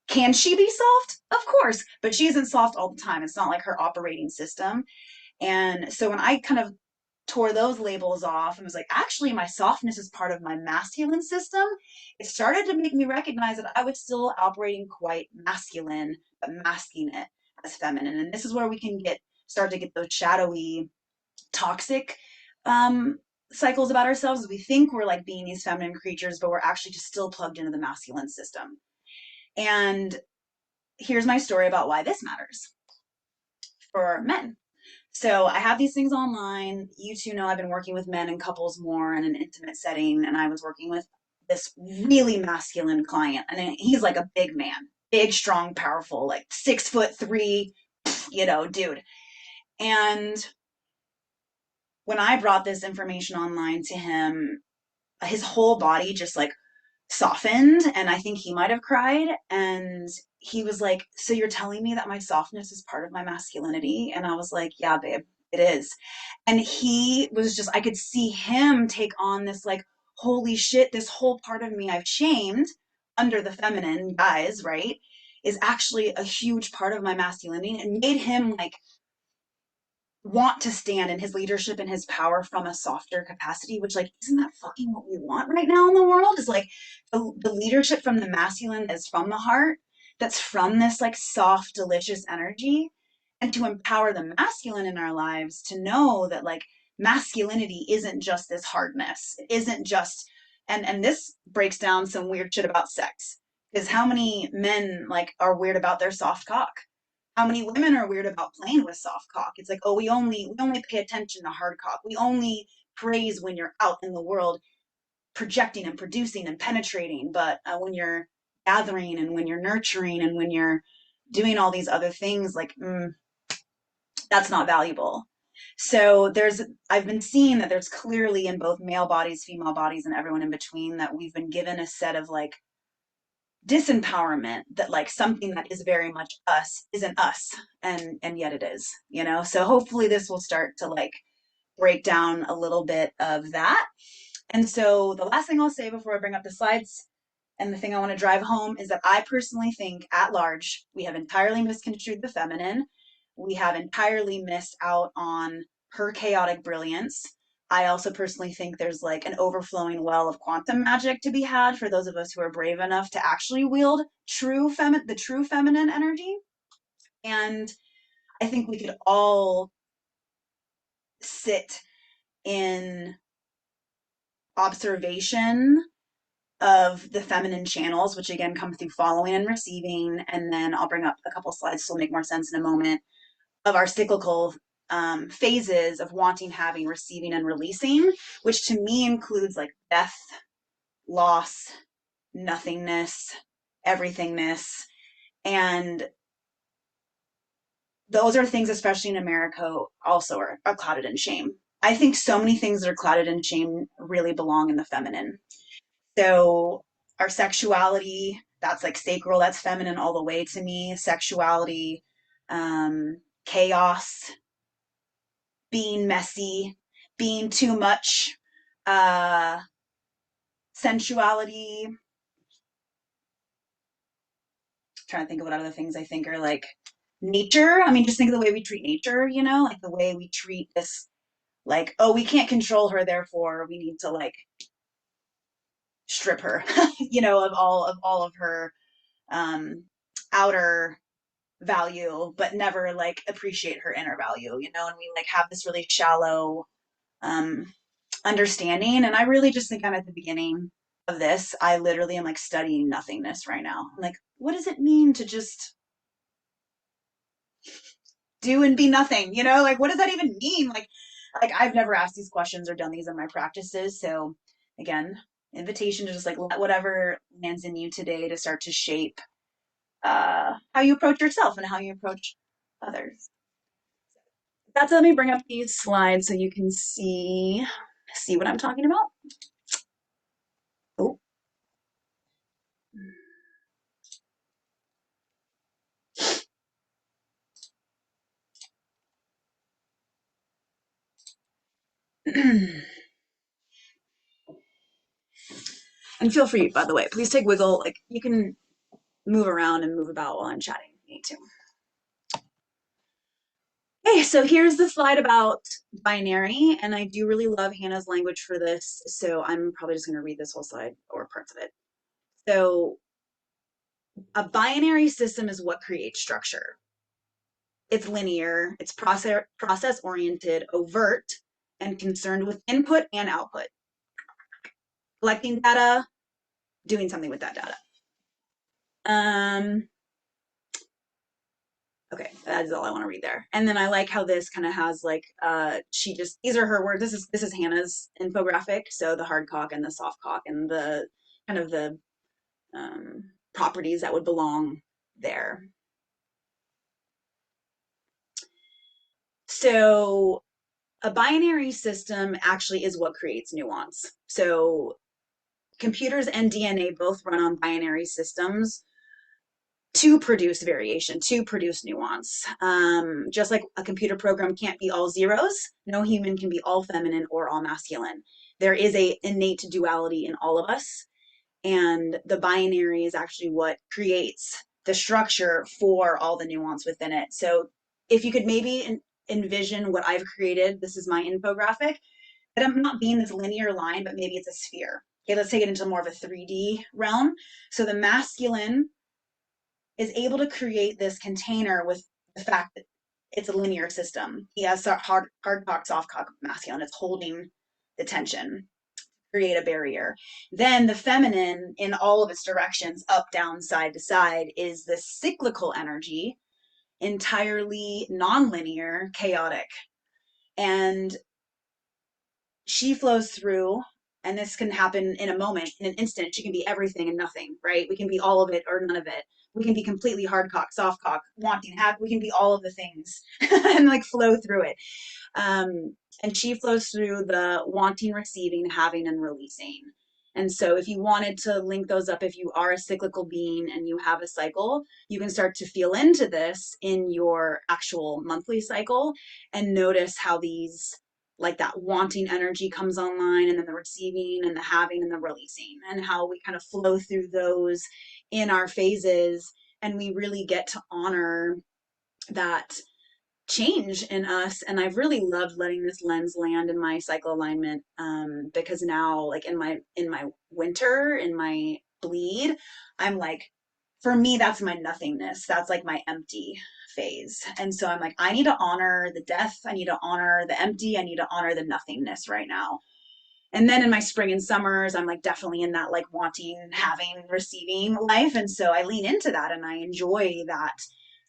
Can she be soft? Of course, but she isn't soft all the time. It's not like her operating system. And so when I kind of tore those labels off and was like, actually, my softness is part of my masculine system, it started to make me recognize that I was still operating quite masculine, but masking it as feminine. And this is where we can start to get those shadowy, toxic cycles about ourselves. We think we're like being these feminine creatures, but we're actually just still plugged into the masculine system. And here's my story about why this matters for men. So I have these things online. You two know I've been working with men and couples more in an intimate setting, and I was working with this really masculine client, and he's like a big man, big, strong, powerful, like 6'3", dude. And when I brought this information online to him, his whole body just like softened, and I think he might have cried. And he was like, "So you're telling me that my softness is part of my masculinity?" And I was like, "Yeah, babe, it is." And he was just, I could see him take on this like, holy shit, this whole part of me I've shamed under the feminine guise, right, is actually a huge part of my masculinity, and made him like want to stand in his leadership and his power from a softer capacity, which like, isn't that fucking what we want right now in the world? Is like the leadership from the masculine is from the heart, that's from this like soft, delicious energy. And to empower the masculine in our lives to know that like masculinity isn't just this hardness. It isn't just, and this breaks down some weird shit about sex. Because how many men like are weird about their soft cock? How many women are weird about playing with soft cock? It's like, oh, we only pay attention to hard cock. We only praise when you're out in the world projecting and producing and penetrating. But when you're gathering and when you're nurturing and when you're doing all these other things, like, that's not valuable. So I've been seeing that there's clearly in both male bodies, female bodies, and everyone in between, that we've been given a set of like disempowerment, that like something that is very much us isn't us, and yet it is, so hopefully this will start to like break down a little bit of that. And so the last thing I'll say before I bring up the slides, and the thing I want to drive home, is that I personally think at large we have entirely misconstrued the feminine. We have entirely missed out on her chaotic brilliance. I also personally think there's like an overflowing well of quantum magic to be had for those of us who are brave enough to actually wield the true feminine energy. And I think we could all sit in observation of the feminine channels, which again come through following and receiving. And then I'll bring up a couple slides so it'll make more sense in a moment, of our cyclical phases of wanting, having, receiving, and releasing, which to me includes like death, loss, nothingness, everythingness. And those are things, especially in America, also are clouded in shame. I think so many things that are clouded in shame really belong in the feminine. So our sexuality, that's like sacral, that's feminine all the way to me. Sexuality, chaos, being messy, being too much, uh, sensuality. I'm trying to think of what other things I think are like nature. I mean, just think of the way we treat nature, like the way we treat this, like, oh, we can't control her, therefore we need to like strip her, of all of her outer value, but never like appreciate her inner value, and we like have this really shallow um understanding. And I really just think I'm at the beginning of this. I literally am like studying nothingness right now. I'm like, what does it mean to just do and be nothing? Like, what does that even mean? Like I've never asked these questions or done these in my practices. So again, invitation to just like let whatever lands in you today to start to shape how you approach yourself and how you approach others. Let me bring up these slides so you can see what I'm talking about. Oh. And feel free, by the way, please take wiggle. Like, you can move around and move about while I'm chatting if you need to. Okay, so here's the slide about binary, and I do really love Hannah's language for this, so I'm probably just going to read this whole slide or parts of it. So a binary system is what creates structure. It's linear, it's process oriented, overt, and concerned with input and output. Collecting data, doing something with that data. Okay, that is all I want to read there. And then I like how this kind of has like these are her words. This is Hannah's infographic. So the hard cock and the soft cock and the kind of the properties that would belong there. So a binary system actually is what creates nuance. So computers and DNA both run on binary systems to produce variation, to produce nuance. Just like a computer program can't be all zeros, no human can be all feminine or all masculine. There is a innate duality in all of us, and the binary is actually what creates the structure for all the nuance within it. So if you could maybe envision what I've created, this is my infographic, that I'm not being this linear line, but maybe it's a sphere. Okay, let's take it into more of a 3D realm. So the masculine is able to create this container with the fact that it's a linear system. He has hard cock, soft cock, masculine. It's holding the tension, create a barrier. Then the feminine, in all of its directions, up, down, side to side, is the cyclical energy, entirely non-linear, chaotic. And she flows through, and this can happen in a moment, in an instant. She can be everything and nothing, right? We can be all of it or none of it. We can be completely hard cock, soft cock, wanting, we can be all of the things and like flow through it. And she flows through the wanting, receiving, having, and releasing. And so if you wanted to link those up, if you are a cyclical being and you have a cycle, you can start to feel into this in your actual monthly cycle and notice how these, like that wanting energy comes online, and then the receiving and the having and the releasing, and how we kind of flow through those in our phases. And we really get to honor that change in us. And I've really loved letting this lens land in my cycle alignment, because now, like in my winter, in my bleed, I'm like, for me, that's my nothingness. That's like my empty phase. And so I'm like, I need to honor the death. I need to honor the empty. I need to honor the nothingness right now. And then in my spring and summers, I'm like definitely in that like wanting, having, receiving life. And so I lean into that and I enjoy that.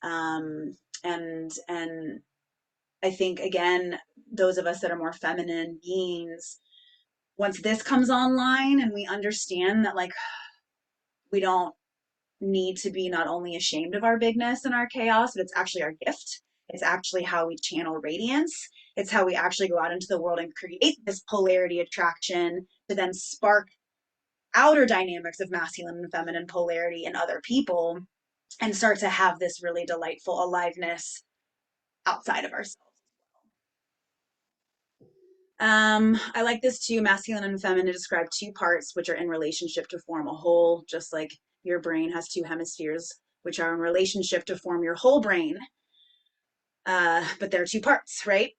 And I think, again, those of us that are more feminine beings, once this comes online and we understand that like we don't need to be not only ashamed of our bigness and our chaos, but it's actually our gift. It's actually how we channel radiance. It's how we actually go out into the world and create this polarity attraction to then spark outer dynamics of masculine and feminine polarity in other people, and start to have this really delightful aliveness outside of ourselves. I like this too. Masculine and feminine describe two parts which are in relationship to form a whole, just like your brain has two hemispheres which are in relationship to form your whole brain. But there are two parts, right?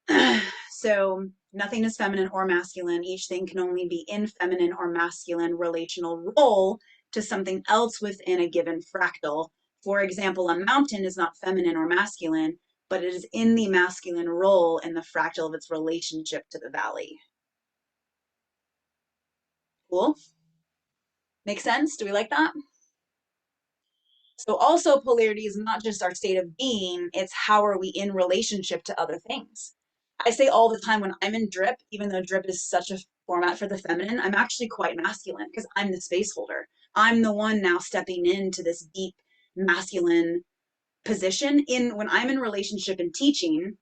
So nothing is feminine or masculine. Each thing can only be in feminine or masculine relational role to something else within a given fractal. For example, a mountain is not feminine or masculine, but it is in the masculine role in the fractal of its relationship to the valley. Cool? Make sense? Do we like that? So also polarity is not just our state of being, it's how are we in relationship to other things. I say all the time when I'm in DRIPP, even though DRIPP is such a format for the feminine, I'm actually quite masculine because I'm the space holder. I'm the one now stepping into this deep masculine position. In when I'm in relationship and teaching,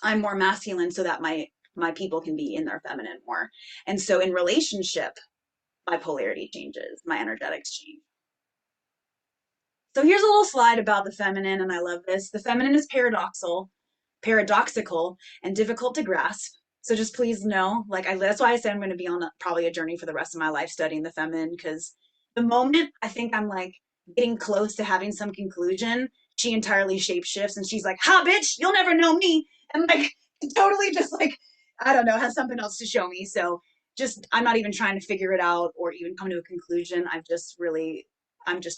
I'm more masculine so that my people can be in their feminine more. And so in relationship, my polarity changes, my energetics change. So here's a little slide about the feminine, and I love this. The feminine is paradoxical, and difficult to grasp. So just please know, like that's why I said I'm going to be on probably a journey for the rest of my life studying the feminine, because the moment I think I'm like getting close to having some conclusion, she entirely shapeshifts and she's like, "Ha, bitch, you'll never know me," and like totally just like I don't know, has something else to show me. So just I'm not even trying to figure it out or even come to a conclusion. I'm just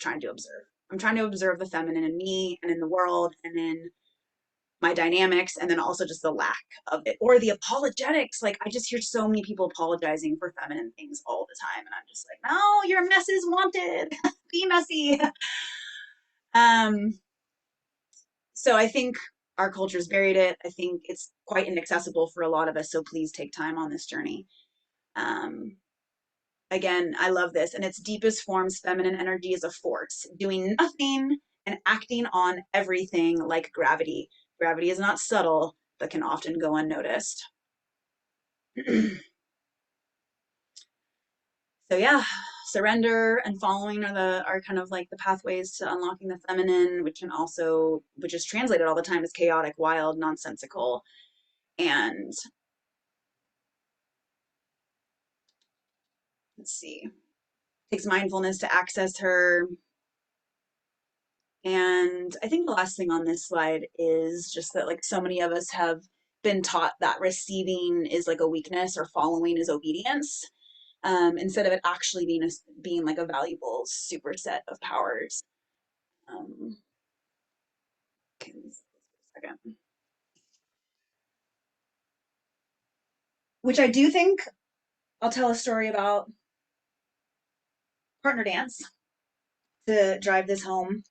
trying to observe. I'm trying to observe the feminine in me and in the world and in my dynamics, and then also just the lack of it or the apologetics. Like I just hear so many people apologizing for feminine things all the time, and I'm just like, no, your mess is wanted. Be messy. So So I think our culture's buried it. I think it's quite inaccessible for a lot of us. So please take time on this journey. Um, Again, I love this. In its deepest forms, feminine energy is a force, doing nothing and acting on everything like gravity. Gravity is not subtle, but can often go unnoticed. So yeah, surrender and following are kind of like the pathways to unlocking the feminine, which is translated all the time as chaotic, wild, nonsensical. And let's see, takes mindfulness to access her. And I think the last thing on this slide is just that, like, so many of us have been taught that receiving is like a weakness or following is obedience, instead of it actually being like a valuable superset of powers. Okay, let me see this for a second. Which I do think I'll tell a story about partner dance to drive this home.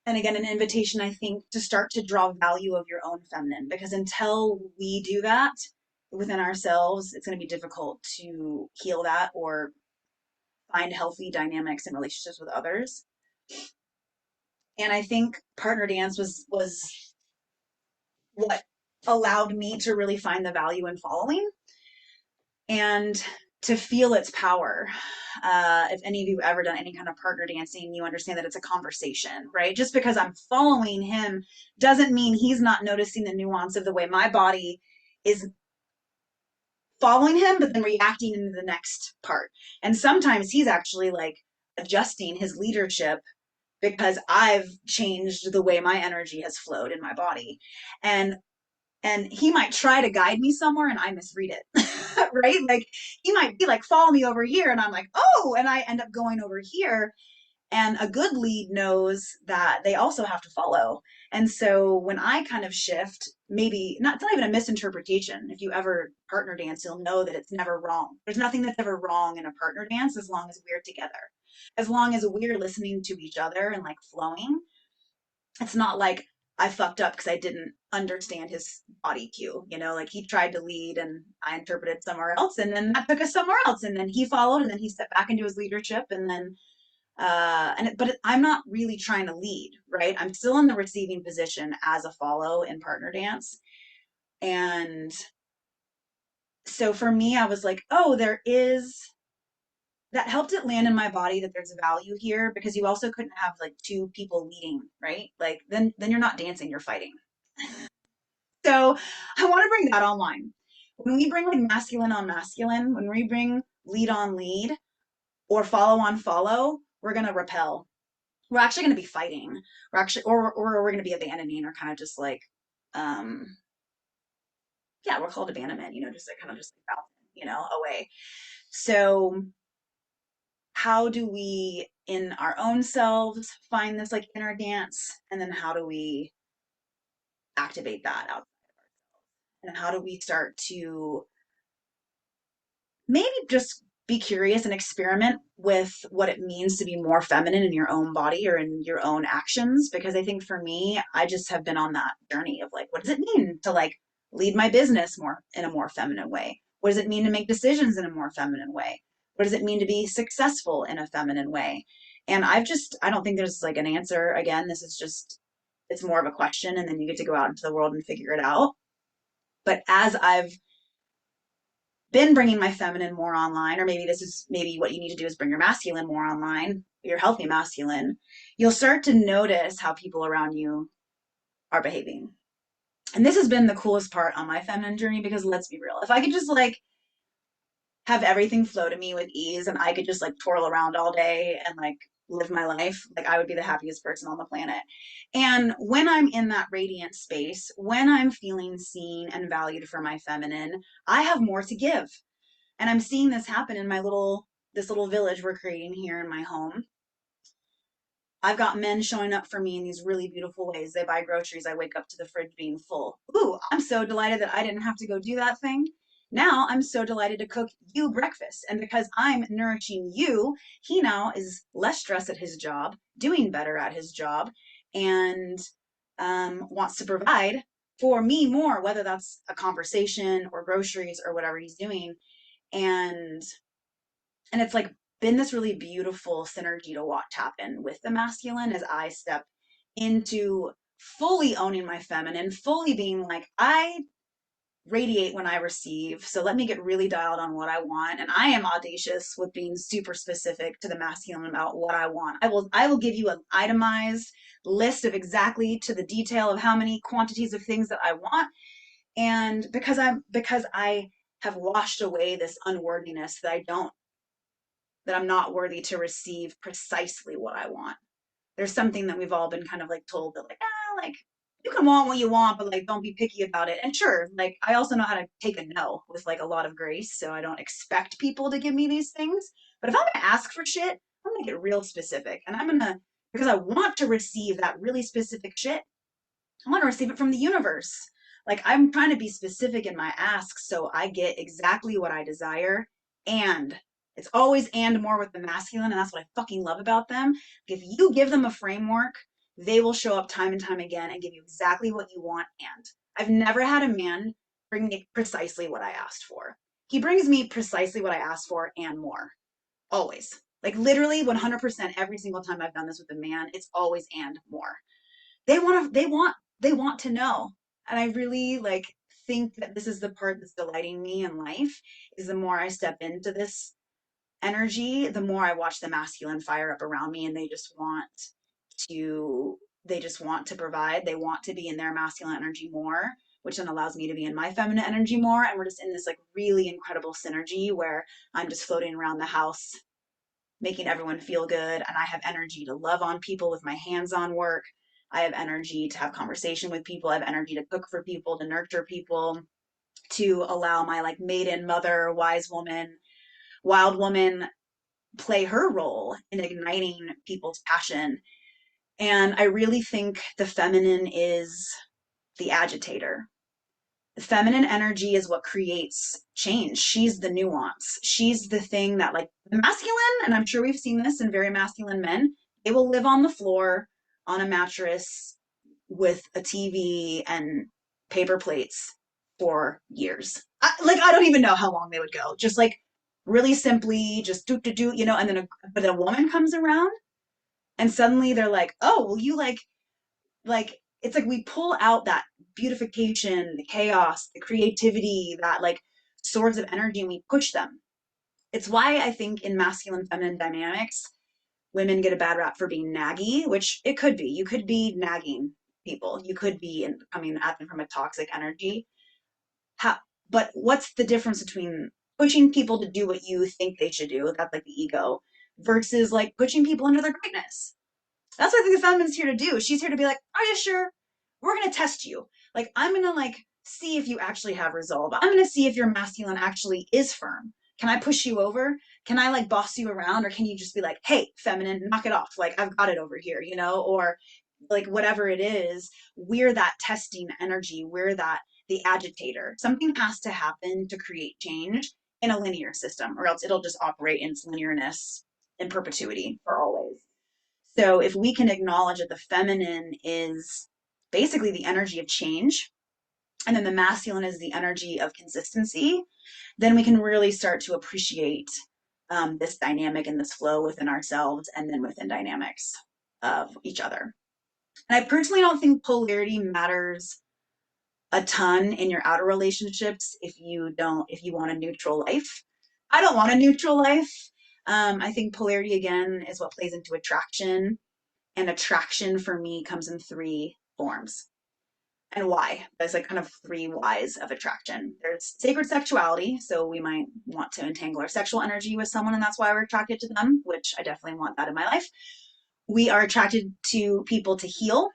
And again, an invitation, I think, to start to draw value of your own feminine, because until we do that within ourselves, it's going to be difficult to heal that or find healthy dynamics and relationships with others. And I think partner dance was what allowed me to really find the value in following and to feel its power. If any of you have ever done any kind of partner dancing, you understand that it's a conversation, right? Just because I'm following him doesn't mean he's not noticing the nuance of the way my body is following him, but then reacting into the next part. And sometimes he's actually like adjusting his leadership because I've changed the way my energy has flowed in my body. And he might try to guide me somewhere and I misread it. Right? Like he might be like, follow me over here. And I'm like, oh, and I end up going over here. And a good lead knows that they also have to follow. And so when I kind of shift, maybe not, it's not even a misinterpretation. If you ever partner dance, you'll know that it's never wrong. There's nothing that's ever wrong in a partner dance as long as we're together. As long as we're listening to each other and like flowing. It's not like I fucked up because I didn't understand his body cue, like he tried to lead and I interpreted somewhere else and then that took us somewhere else and then he followed and then he stepped back into his leadership and then I'm not really trying to lead, right? I'm still in the receiving position as a follow in partner dance. And so for me, I was like, oh, that helped it land in my body that there's value here because you also couldn't have like two people leading, right? Like then you're not dancing, you're fighting. So I want to bring that online. When we bring like masculine on masculine, when we bring lead on lead or follow on follow, we're going to repel. We're actually going to be fighting. Or we're going to be abandoning or kind of just like, yeah, we're called abandonment, just like kind of just like, away. So how do we in our own selves find this like inner dance? And then how do we activate that outside of ourselves? And how do we start to maybe just be curious and experiment with what it means to be more feminine in your own body or in your own actions? Because I think for me, I just have been on that journey of like, what does it mean to like lead my business more in a more feminine way? What does it mean to make decisions in a more feminine way? What does it mean to be successful in a feminine way? And I don't think there's like an answer. Again, it's more of a question and then you get to go out into the world and figure it out. But as I've been bringing my feminine more online, or maybe what you need to do is bring your masculine more online, your healthy masculine, you'll start to notice how people around you are behaving. And this has been the coolest part on my feminine journey because let's be real, if I could just like have everything flow to me with ease and I could just like twirl around all day and like live my life, like I would be the happiest person on the planet. And when I'm in that radiant space, when I'm feeling seen and valued for my feminine, I have more to give. And I'm seeing this happen in this little village we're creating here in my home. I've got men showing up for me in these really beautiful ways. They buy groceries. I wake up to the fridge being full. Ooh, I'm so delighted that I didn't have to go do that thing. Now I'm so delighted to cook you breakfast. And because I'm nourishing you, he now is less stressed at his job, doing better at his job, and wants to provide for me more, whether that's a conversation or groceries or whatever he's doing. And it's like been this really beautiful synergy to watch happen with the masculine as I step into fully owning my feminine, fully being like, I radiate when I receive. So let me get really dialed on what I want. And I am audacious with being super specific to the masculine about what I want. I will give you an itemized list of exactly to the detail of how many quantities of things that I want. And because I have washed away this unworthiness that I'm not worthy to receive precisely what I want. There's something that we've all been kind of like told that like you can want what you want, but like don't be picky about it. And sure, like I also know how to take a no with like a lot of grace, so I don't expect people to give me these things. But if I'm gonna ask for shit, I'm gonna get real specific, and I'm gonna because I want to receive that really specific shit. I want to receive it from the universe. Like I'm trying to be specific in my asks so I get exactly what I desire. And it's always and more with the masculine. And that's what I fucking love about them. If you give them a framework, they will show up time and time again and give you exactly what you want. And I've never had a man bring me precisely what I asked for. He brings me precisely what I asked for and more. Always. Like literally 100% every single time I've done this with a man, it's always and more. They want to know. And I really like think that this is the part that's delighting me in life is the more I step into this energy, the more I watch the masculine fire up around me and to they just want to provide. They want to be in their masculine energy more, which then allows me to be in my feminine energy more. And we're just in this like really incredible synergy where I'm just floating around the house making everyone feel good. And I have energy to love on people with my hands-on work. I have energy to have conversation with people. I have energy to cook for people, to nurture people, to allow my like maiden, mother, wise woman, wild woman play her role in igniting people's passion. And I really think the feminine is the agitator. The feminine energy is what creates change. She's the nuance. She's the thing that like the masculine, and I'm sure we've seen this in very masculine men, they will live on the floor on a mattress with a TV and paper plates for years. I don't even know how long they would go. Just like really simply just do, and then but a woman comes around and suddenly they're like, "Oh, well you like it's like we pull out that beautification, the chaos, the creativity, that like swords of energy and we push them. It's why I think in masculine feminine dynamics, women get a bad rap for being naggy, which it could be. You could be nagging people. You could be coming at them from a toxic energy. How, but what's the difference between pushing people to do what you think they should do? That's like the ego versus like pushing people into their greatness. That's what I think the feminine's here to do. She's here to be like, are you sure? We're gonna test you. Like, I'm gonna like see if you actually have resolve. I'm gonna see if your masculine actually is firm. Can I push you over? Can I like boss you around? Or can you just be like, hey, feminine, knock it off. Like, I've got it over here, or like whatever it is, we're that testing energy. We're the agitator. Something has to happen to create change in a linear system, or else it'll just operate in its linearness in perpetuity for always. So if we can acknowledge that the feminine is basically the energy of change, and then the masculine is the energy of consistency, then we can really start to appreciate this dynamic and this flow within ourselves and then within dynamics of each other. And I personally don't think polarity matters a ton in your outer relationships if you want a neutral life. I don't want a neutral life. I think polarity again is what plays into attraction. And attraction for me comes in three forms. And why? There's like kind of three whys of attraction. There's sacred sexuality. So we might want to entangle our sexual energy with someone, and that's why we're attracted to them, which I definitely want that in my life. We are attracted to people to heal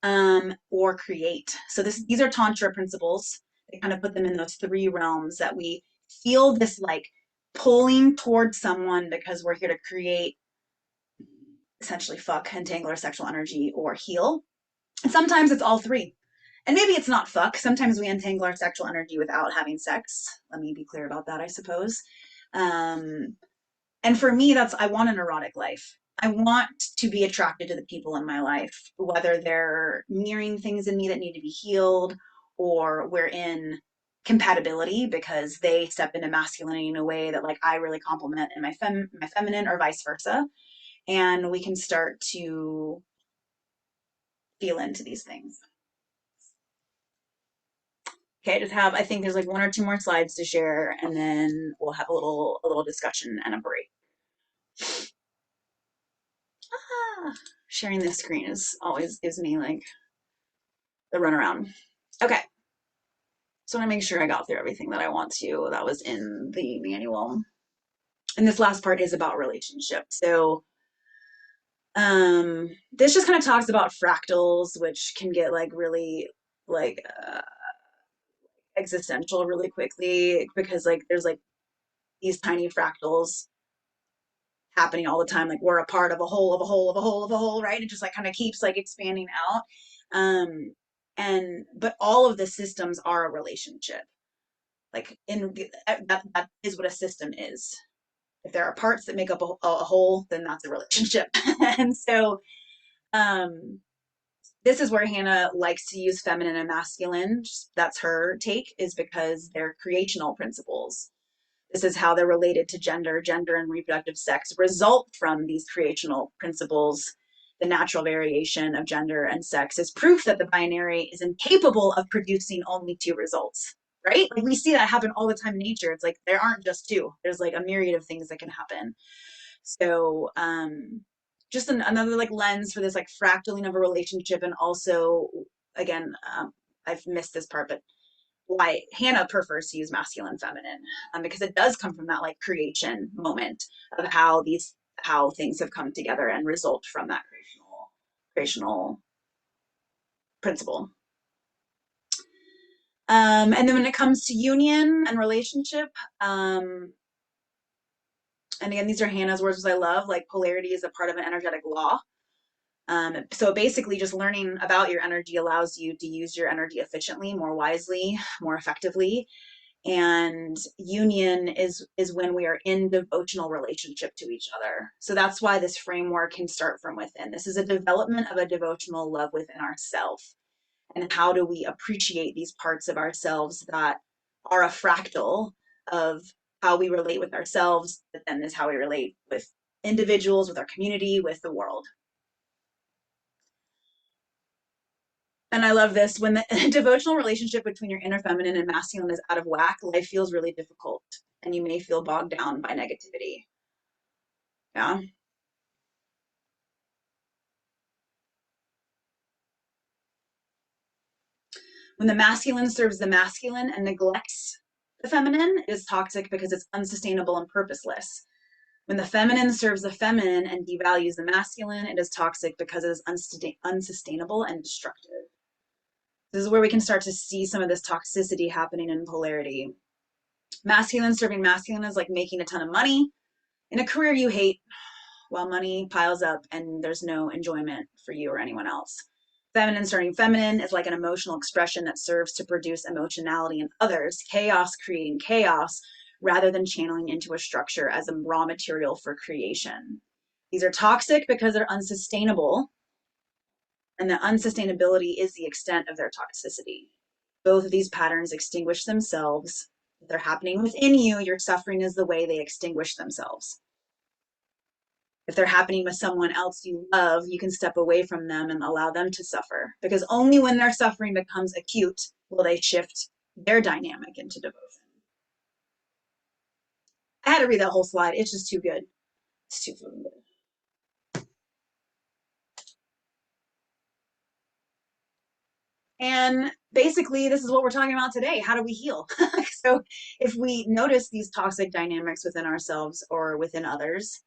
or create. So these are Tantra principles. They kind of put them in those three realms that we feel this like pulling towards someone because we're here to create, essentially fuck, entangle our sexual energy, or heal. And sometimes it's all three. And maybe it's not fuck. Sometimes we untangle our sexual energy without having sex. Let me be clear about that, I suppose. Um, and for me, that's, I want an erotic life. I want to be attracted to the people in my life, whether they're mirroring things in me that need to be healed, or we're in compatibility because they step into masculinity in a way that like I really complement in my feminine, or vice versa. And we can start to feel into these things. Okay, I think there's like one or two more slides to share, and then we'll have a little discussion and a break. Sharing this screen is always gives me like the runaround. Okay, so I want to make sure I got through everything that I want to that was in the manual. And this last part is about relationships. So this just kind of talks about fractals, which can get like really like existential really quickly, because like there's like these tiny fractals happening all the time. Like we're a part of a whole of a whole of a whole of a whole, right? It just like kind of keeps like expanding out. But all of the systems are a relationship. Like that is what a system is. If there are parts that make up a whole, then that's a relationship. And so this is where Hannah likes to use feminine and masculine. That's her take, is because they're creational principles. This is how they're related to gender. Gender and reproductive sex result from these creational principles. The natural variation of gender and sex is proof that the binary is incapable of producing only two results, right? Like we see that happen all the time in nature. It's like there aren't just two. There's like a myriad of things that can happen. So just another like lens for this like fractaling of a relationship. And also, again, I've missed this part, but why Hannah prefers to use masculine feminine, because it does come from that like creation moment of how things have come together and result from that creational principle. And then when it comes to union and relationship, and again, these are Hannah's words, which I love, like polarity is a part of an energetic law. So basically just learning about your energy allows you to use your energy efficiently, more wisely, more effectively. And union is when we are in devotional relationship to each other. So that's why this framework can start from within. This is a development of a devotional love within ourselves. And how do we appreciate these parts of ourselves that are a fractal of how we relate with ourselves, but then is how we relate with individuals, with our community, with the world. And I love this. When the devotional relationship between your inner feminine and masculine is out of whack, life feels really difficult and you may feel bogged down by negativity. Yeah. When the masculine serves the masculine and neglects the feminine, it is toxic because it's unsustainable and purposeless. When the feminine serves the feminine and devalues the masculine, it is toxic because it is unsustainable and destructive. This is where we can start to see some of this toxicity happening in polarity. Masculine serving masculine is like making a ton of money in a career you hate, while money piles up and there's no enjoyment for you or anyone else. Feminine serving feminine is like an emotional expression that serves to produce emotionality in others, chaos creating chaos, rather than channeling into a structure as a raw material for creation. These are toxic because they're unsustainable, and the unsustainability is the extent of their toxicity. Both of these patterns extinguish themselves. If they're happening within you, your suffering is the way they extinguish themselves. If they're happening with someone else you love, you can step away from them and allow them to suffer, because only when their suffering becomes acute will they shift their dynamic into devotion. I had to read that whole slide. It's just too good. It's too fucking good. And basically, this is what we're talking about today. How do we heal? So if we notice these toxic dynamics within ourselves or within others,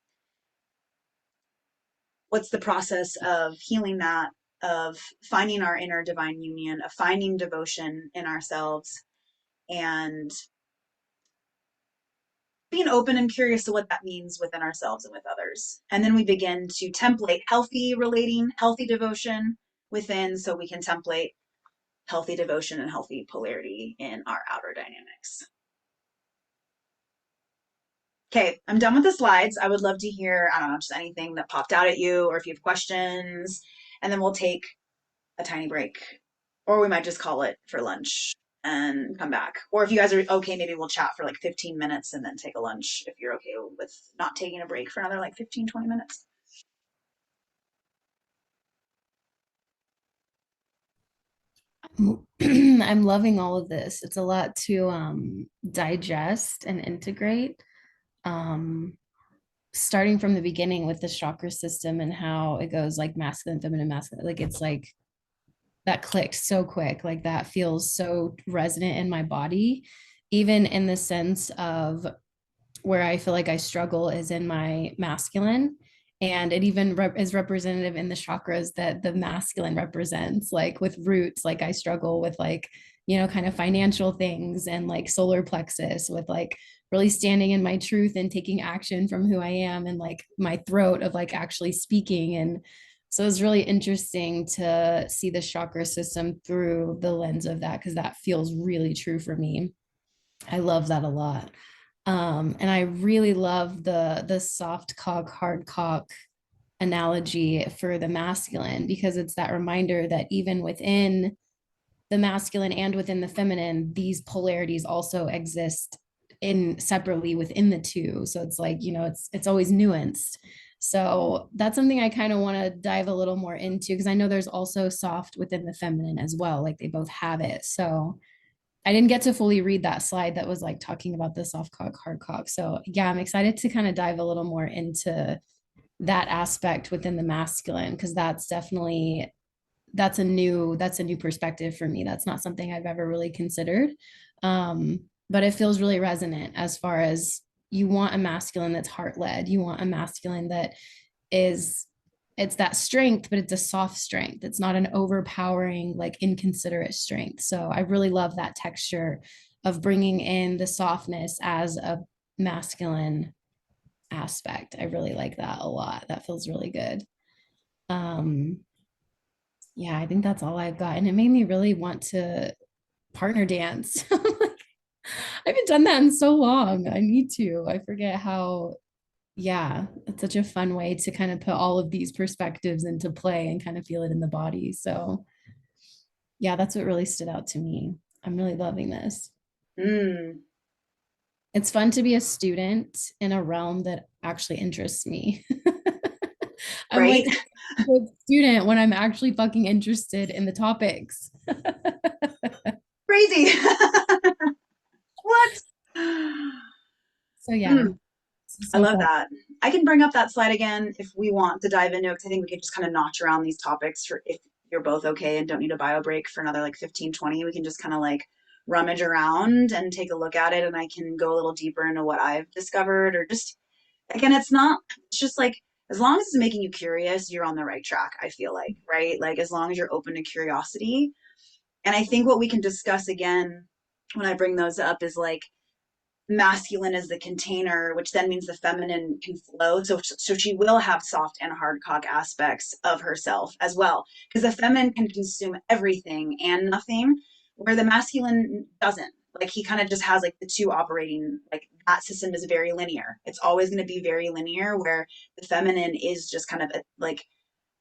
what's the process of healing that, of finding our inner divine union, of finding devotion in ourselves, and being open and curious to what that means within ourselves and with others. And then we begin to template healthy relating, healthy devotion within, so we can template healthy devotion and healthy polarity in our outer dynamics. Okay, I'm done with the slides. I would love to hear, I don't know, just anything that popped out at you, or if you have questions, and then we'll take a tiny break, or we might just call it for lunch and come back. Or if you guys are okay, maybe we'll chat for like 15 minutes and then take a lunch if you're okay with not taking a break for another like 15, 20 minutes. I'm loving all of this. It's a lot to digest and integrate. Um, Starting from the beginning with the chakra system and how it goes like masculine, feminine, masculine. Like it's like that clicked so quick. Like that feels so resonant in my body, even in the sense of where I feel like I struggle is in my masculine. And it even is representative in the chakras that the masculine represents, like with roots, like I struggle with like, you know, kind of financial things and like solar plexus with like really standing in my truth and taking action from who I am and like my throat of like actually speaking. And so it's really interesting to see the chakra system through the lens of that because that feels really true for me. I love that a lot. And I really love the soft cock, hard cock analogy for the masculine because it's that reminder that even within the masculine and within the feminine, these polarities also exist in separately within the two. So it's like, you know, it's always nuanced. So that's something I kind of want to dive a little more into because I know there's also soft within the feminine as well. Like they both have it. So I didn't get to fully read that slide that was like talking about the soft cock, hard cock. So yeah, I'm excited to kind of dive a little more into that aspect within the masculine because that's a new perspective for me. That's not something I've ever really considered. But it feels really resonant as far as you want a masculine that's heart led. You want a masculine that is it's that strength, but it's a soft strength. It's not an overpowering, like inconsiderate strength. So I really love that texture of bringing in the softness as a masculine aspect. I really like that a lot. That feels really good. Um, yeah, I think that's all I've got. And it made me really want to partner dance. I haven't done that in so long. I need to. I forget how, yeah, it's such a fun way to kind of put all of these perspectives into play and kind of feel it in the body. So, yeah, that's what really stood out to me. I'm really loving this. Mm, It's fun to be a student in a realm that actually interests me. I'm right? like a good student when I'm actually fucking interested in the topics. Crazy. What? So yeah, Mm, this is I so love fun. that. I can bring up that slide again if we want to dive into it because I think we could just kind of notch around these topics for if you're both okay and don't need a bio break for another like 15, 20. We can just kind of like rummage around and take a look at it and I can go a little deeper into what I've discovered or just again, it's just like as long as it's making you curious, you're on the right track, I feel like, right? Like as long as you're open to curiosity. And I think what we can discuss again when I bring those up is like masculine as the container, which then means the feminine can flow. So she will have soft and hard cock aspects of herself as well, because the feminine can consume everything and nothing, where the masculine doesn't. Like he kind of just has like the two operating, like that system is very linear. It's always going to be very linear, where the feminine is just kind of a, like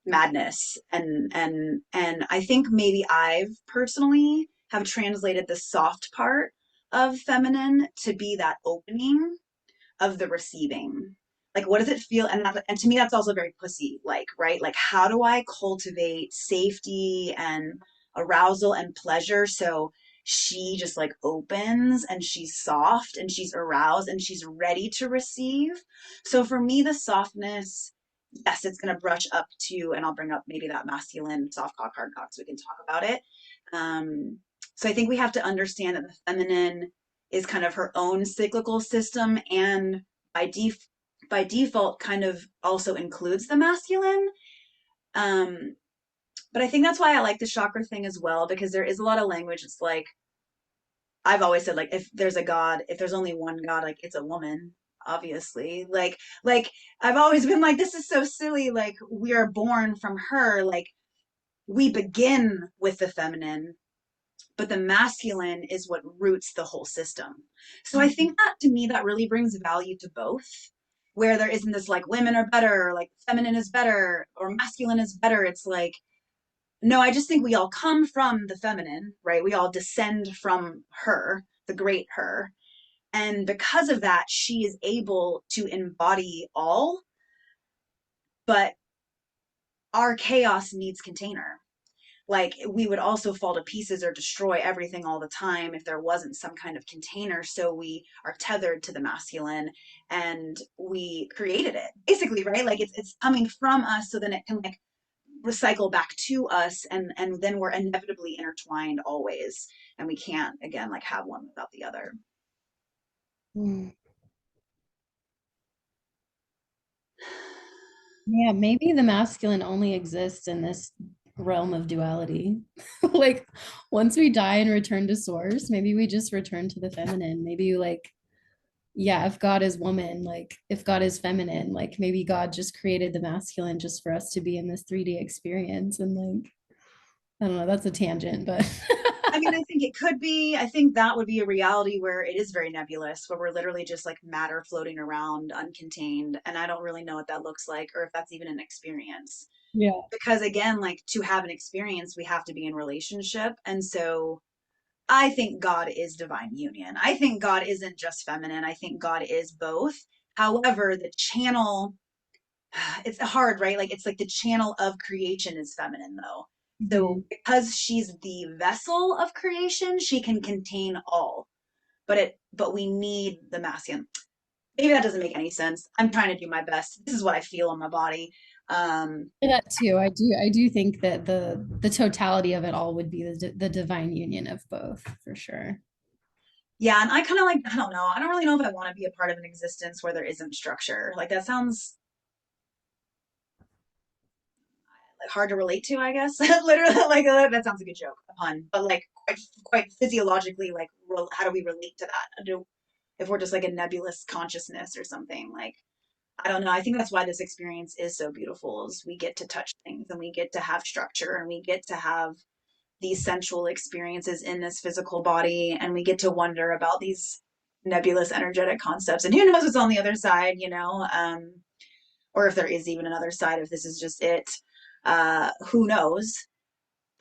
madness and I think maybe I've personally have translated the soft part of feminine to be that opening of the receiving. Like, what does it feel? And to me, that's also very pussy like, right? Like, how do I cultivate safety and arousal and pleasure so she just like opens and she's soft and she's aroused and she's ready to receive? So for me, the softness, yes, it's going to brush up to, and I'll bring up maybe that masculine soft cock, hard cock, so we can talk about it. So I think we have to understand that the feminine is kind of her own cyclical system and by def- by default kind of also includes the masculine. Um, but I think that's why I like the chakra thing as well, because there is a lot of language. It's like I've always said, like if there's a God, if there's only one God, like it's a woman, obviously. Like I've always been like, this is so silly. Like we are born from her. Like we begin with the feminine, but the masculine is what roots the whole system. So I think that to me, that really brings value to both, where there isn't this like women are better, or like feminine is better, or masculine is better. It's like, no, I just think we all come from the feminine, right? We all descend from her, the great her. And because of that, she is able to embody all, but our chaos needs container. Like we would also fall to pieces or destroy everything all the time if there wasn't some kind of container. So we are tethered to the masculine and we created it basically, right? Like it's coming from us so then it can like recycle back to us and then we're inevitably intertwined always. And we can't again like have one without the other. Mm. Yeah, maybe the masculine only exists in this realm of duality. Like once we die and return to source, maybe we just return to the feminine. Maybe like, yeah, if God is woman, like if God is feminine, like maybe God just created the masculine just for us to be in this 3D experience. And like, I don't know, that's a tangent, but I mean, I think it could be. I think that would be a reality where it is very nebulous, where we're literally just like matter floating around uncontained. And I don't really know what that looks like or if that's even an experience. yeah. Because again, like to have an experience, we have to be in relationship. And so I think God is divine union. I think God isn't just feminine. I think God is both. However, the channel, it's hard, right? Like it's like the channel of creation is feminine though. So Mhm. because she's the vessel of creation, she can contain all. But we need the masculine. Maybe that doesn't make any sense. I'm trying to do my best. This is what I feel in my body. That too. I do think that the totality of it all would be the divine union of both for sure. Yeah, and I kind of like, I don't know. I don't really know if I want to be a part of an existence where there isn't structure. Like that sounds like hard to relate to, I guess. Literally, like that sounds like a joke, a pun, but like quite physiologically, like how do we relate to that? If we're just like a nebulous consciousness or something, like I don't know. I think that's why this experience is so beautiful. Is we get to touch things and we get to have structure and we get to have these sensual experiences in this physical body and we get to wonder about these nebulous energetic concepts and who knows what's on the other side, or if there is even another side, if this is just it, who knows.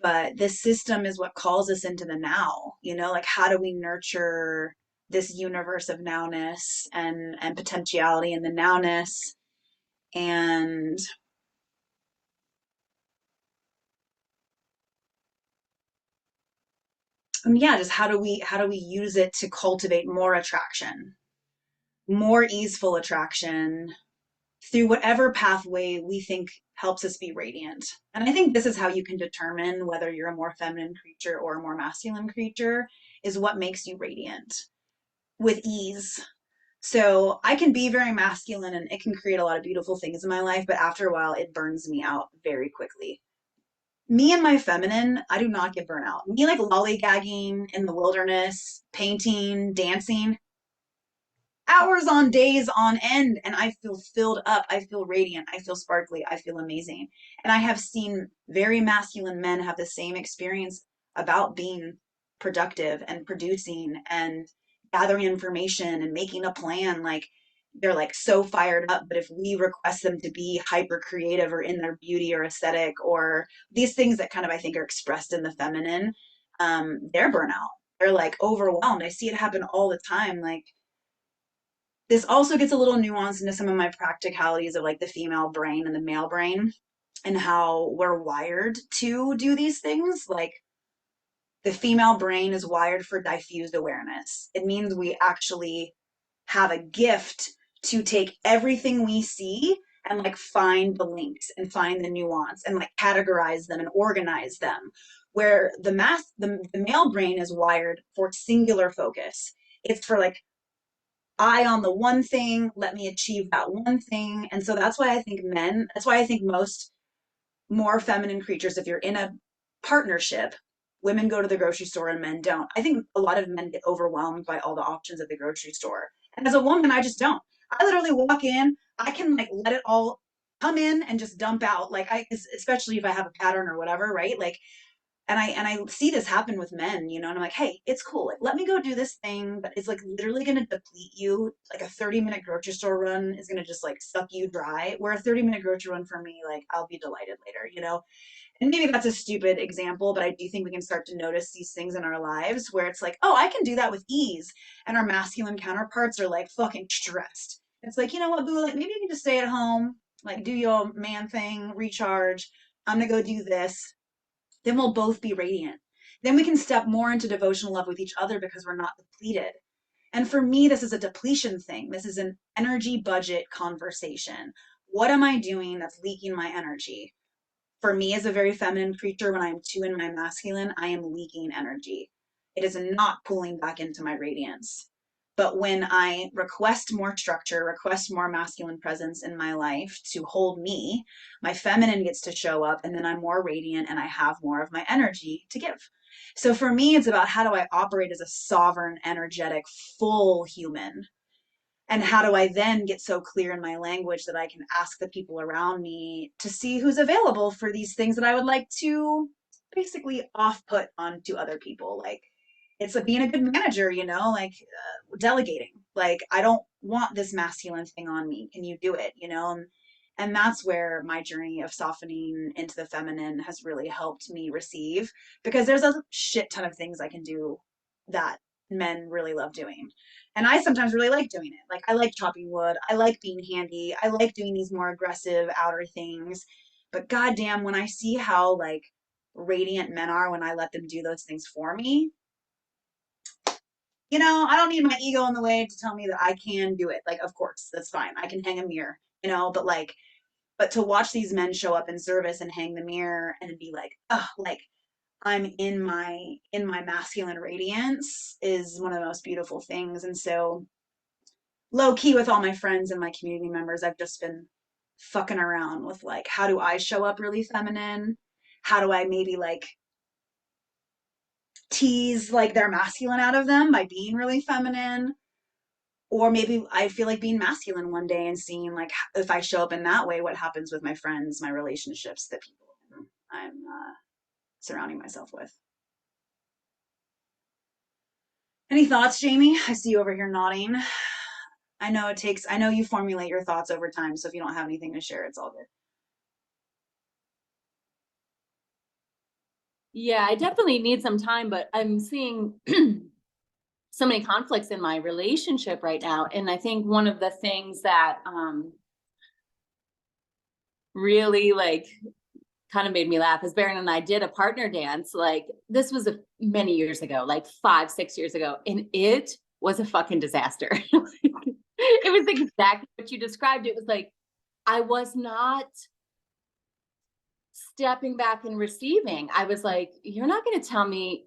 But this system is what calls us into the now, like how do we nurture this universe of nowness and potentiality in the nowness and yeah, just how do we use it to cultivate more attraction, more easeful attraction through whatever pathway we think helps us be radiant. And I think this is how you can determine whether you're a more feminine creature or a more masculine creature, is what makes you radiant with ease. So I can be very masculine and it can create a lot of beautiful things in my life, but after a while it burns me out very quickly. Me and my feminine, I do not get burnt out. Me like lollygagging in the wilderness, painting, dancing, hours on days on end, and I feel filled up. I feel radiant. I feel sparkly. I feel amazing. And I have seen very masculine men have the same experience about being productive and producing and gathering information and making a plan. Like they're like so fired up, but if we request them to be hyper creative or in their beauty or aesthetic or these things that kind of I think are expressed in the feminine, they're burnout. They're like overwhelmed. I see it happen all the time. Like this also gets a little nuanced into some of my practicalities of like the female brain and the male brain and how we're wired to do these things. Like the female brain is wired for diffused awareness. It means we actually have a gift to take everything we see and like find the links and find the nuance and like categorize them and organize them. Where the male brain is wired for singular focus. It's for like eye on the one thing, let me achieve that one thing. And so that's why I think most more feminine creatures, if you're in a partnership, women go to the grocery store and men don't. I think a lot of men get overwhelmed by all the options at the grocery store. And as a woman, I just don't. I literally walk in, I can like let it all come in and just dump out. Like especially if I have a pattern or whatever, right? Like I see this happen with men, you know, and I'm like, hey, it's cool. Like, let me go do this thing, but it's like literally going to deplete you. Like a 30-minute grocery store run is going to just like suck you dry. Where a 30-minute grocery run for me, like I'll be delighted later, you know? And maybe that's a stupid example, but I do think we can start to notice these things in our lives where it's like, oh, I can do that with ease. And our masculine counterparts are like fucking stressed. It's like, you know what, boo, like maybe you can just stay at home, like do your man thing, recharge. I'm gonna go do this. Then we'll both be radiant. Then we can step more into devotional love with each other because we're not depleted. And for me, this is a depletion thing. This is an energy budget conversation. What am I doing that's leaking my energy? For me, as a very feminine creature, when I'm too in my masculine, I am leaking energy. It is not pulling back into my radiance. But when I request more structure, request more masculine presence in my life to hold me, my feminine gets to show up, and then I'm more radiant and I have more of my energy to give. So for me, it's about how do I operate as a sovereign, energetic, full human, and how do I then get so clear in my language that I can ask the people around me to see who's available for these things that I would like to basically off put onto other people. Like it's like being a good manager, you know, like delegating. Like I don't want this masculine thing on me. Can you do it? You know, and that's where my journey of softening into the feminine has really helped me receive, because there's a shit ton of things I can do that men really love doing. And I sometimes really like doing it. Like I like chopping wood. I like being handy. I like doing these more aggressive outer things. But goddamn, when I see how like radiant men are when I let them do those things for me, you know, I don't need my ego in the way to tell me that I can do it. Like, of course, that's fine. I can hang a mirror, you know, but to watch these men show up in service and hang the mirror and be like, oh, like I'm in my masculine radiance is one of the most beautiful things. And so low key with all my friends and my community members, I've just been fucking around with like, how do I show up really feminine? How do I maybe like tease like their masculine out of them by being really feminine? Or maybe I feel like being masculine one day and seeing like if I show up in that way, what happens with my friends, my relationships, the people I'm surrounding myself with. Any thoughts, Jamie? I see you over here nodding. I know you formulate your thoughts over time, so if you don't have anything to share, it's all good. Yeah, I definitely need some time, but I'm seeing so many conflicts in my relationship right now. And I think one of the things that really like kind of made me laugh is Baron and I did a partner dance. Like this was many years ago, like 5-6 years ago. And it was a fucking disaster. It was exactly what you described. It was like, I was not stepping back and receiving. I was like, you're not going to tell me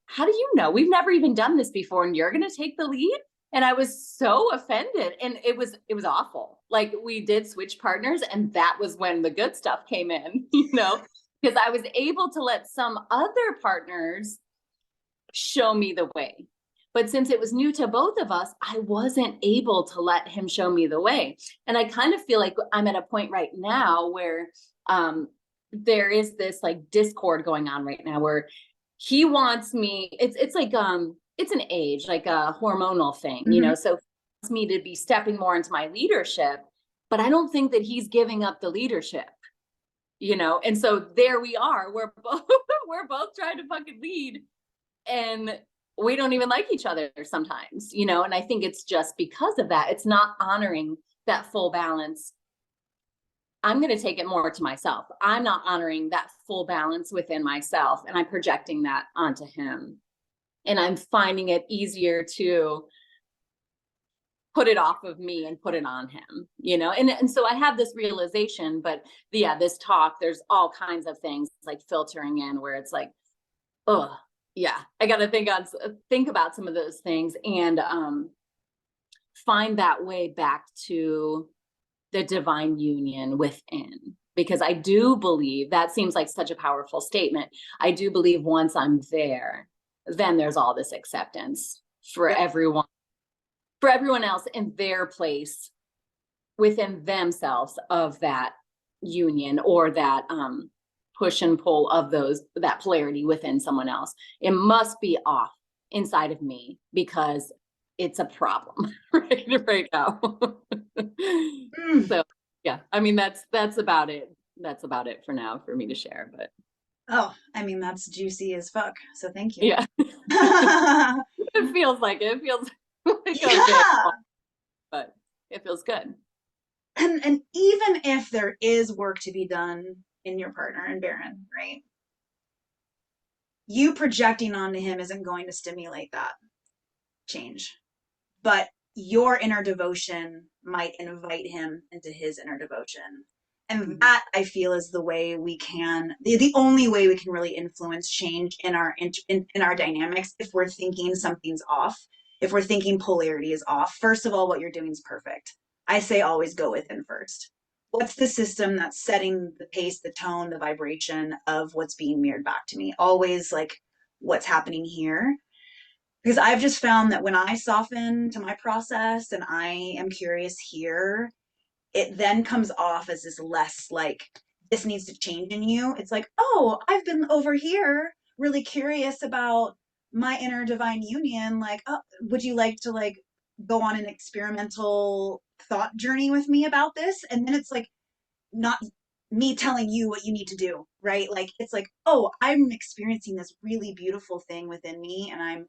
how do you know? We've never even done this before and you're going to take the lead. And I was so offended, and it was awful. Like we did switch partners, and that was when the good stuff came in, you know, because I was able to let some other partners show me the way. But since it was new to both of us, I wasn't able to let him show me the way. And I kind of feel like I'm at a point right now where there is this like discord going on right now where he wants me, it's like it's an age, like a hormonal thing, you know, so he wants me to be stepping more into my leadership, but I don't think that he's giving up the leadership, you know? And so there we are, we're both trying to fucking lead, and we don't even like each other sometimes, you know? And I think it's just because of that, it's not honoring that full balance. I'm going to take it more to myself. I'm not honoring that full balance within myself, and I'm projecting that onto him. And I'm finding it easier to put it off of me and put it on him, you know? And so I have this realization, but yeah, this talk, there's all kinds of things like filtering in where it's like, oh yeah, I got to think about some of those things and find that way back to the divine union within. Because I do believe that seems like such a powerful statement. I do believe once I'm there, then there's all this acceptance for everyone else in their place within themselves of that union or that push and pull of that polarity within someone else. It must be off inside of me because it's a problem right now. So yeah, I mean, that's about it. That's about it for now for me to share, but. Oh, I mean, that's juicy as fuck. So thank you. Yeah. It feels like it. It feels like a bit, but it feels good. And even if there is work to be done in your partner and Baron, right? You projecting onto him isn't going to stimulate that change. But your inner devotion might invite him into his inner devotion. And that, I feel, is the way we can, the only way we can really influence change in our dynamics, if we're thinking something's off, if we're thinking polarity is off. First of all, what you're doing is perfect. I say always go within first. What's the system that's setting the pace, the tone, the vibration of what's being mirrored back to me? Always like what's happening here. Because I've just found that when I soften to my process and I am curious here, it then comes off as this less like, this needs to change in you. It's like, oh, I've been over here really curious about my inner divine union. Like, oh, would you like to like go on an experimental thought journey with me about this? And then it's like, not me telling you what you need to do, right? Like, it's like, oh, I'm experiencing this really beautiful thing within me, and I'm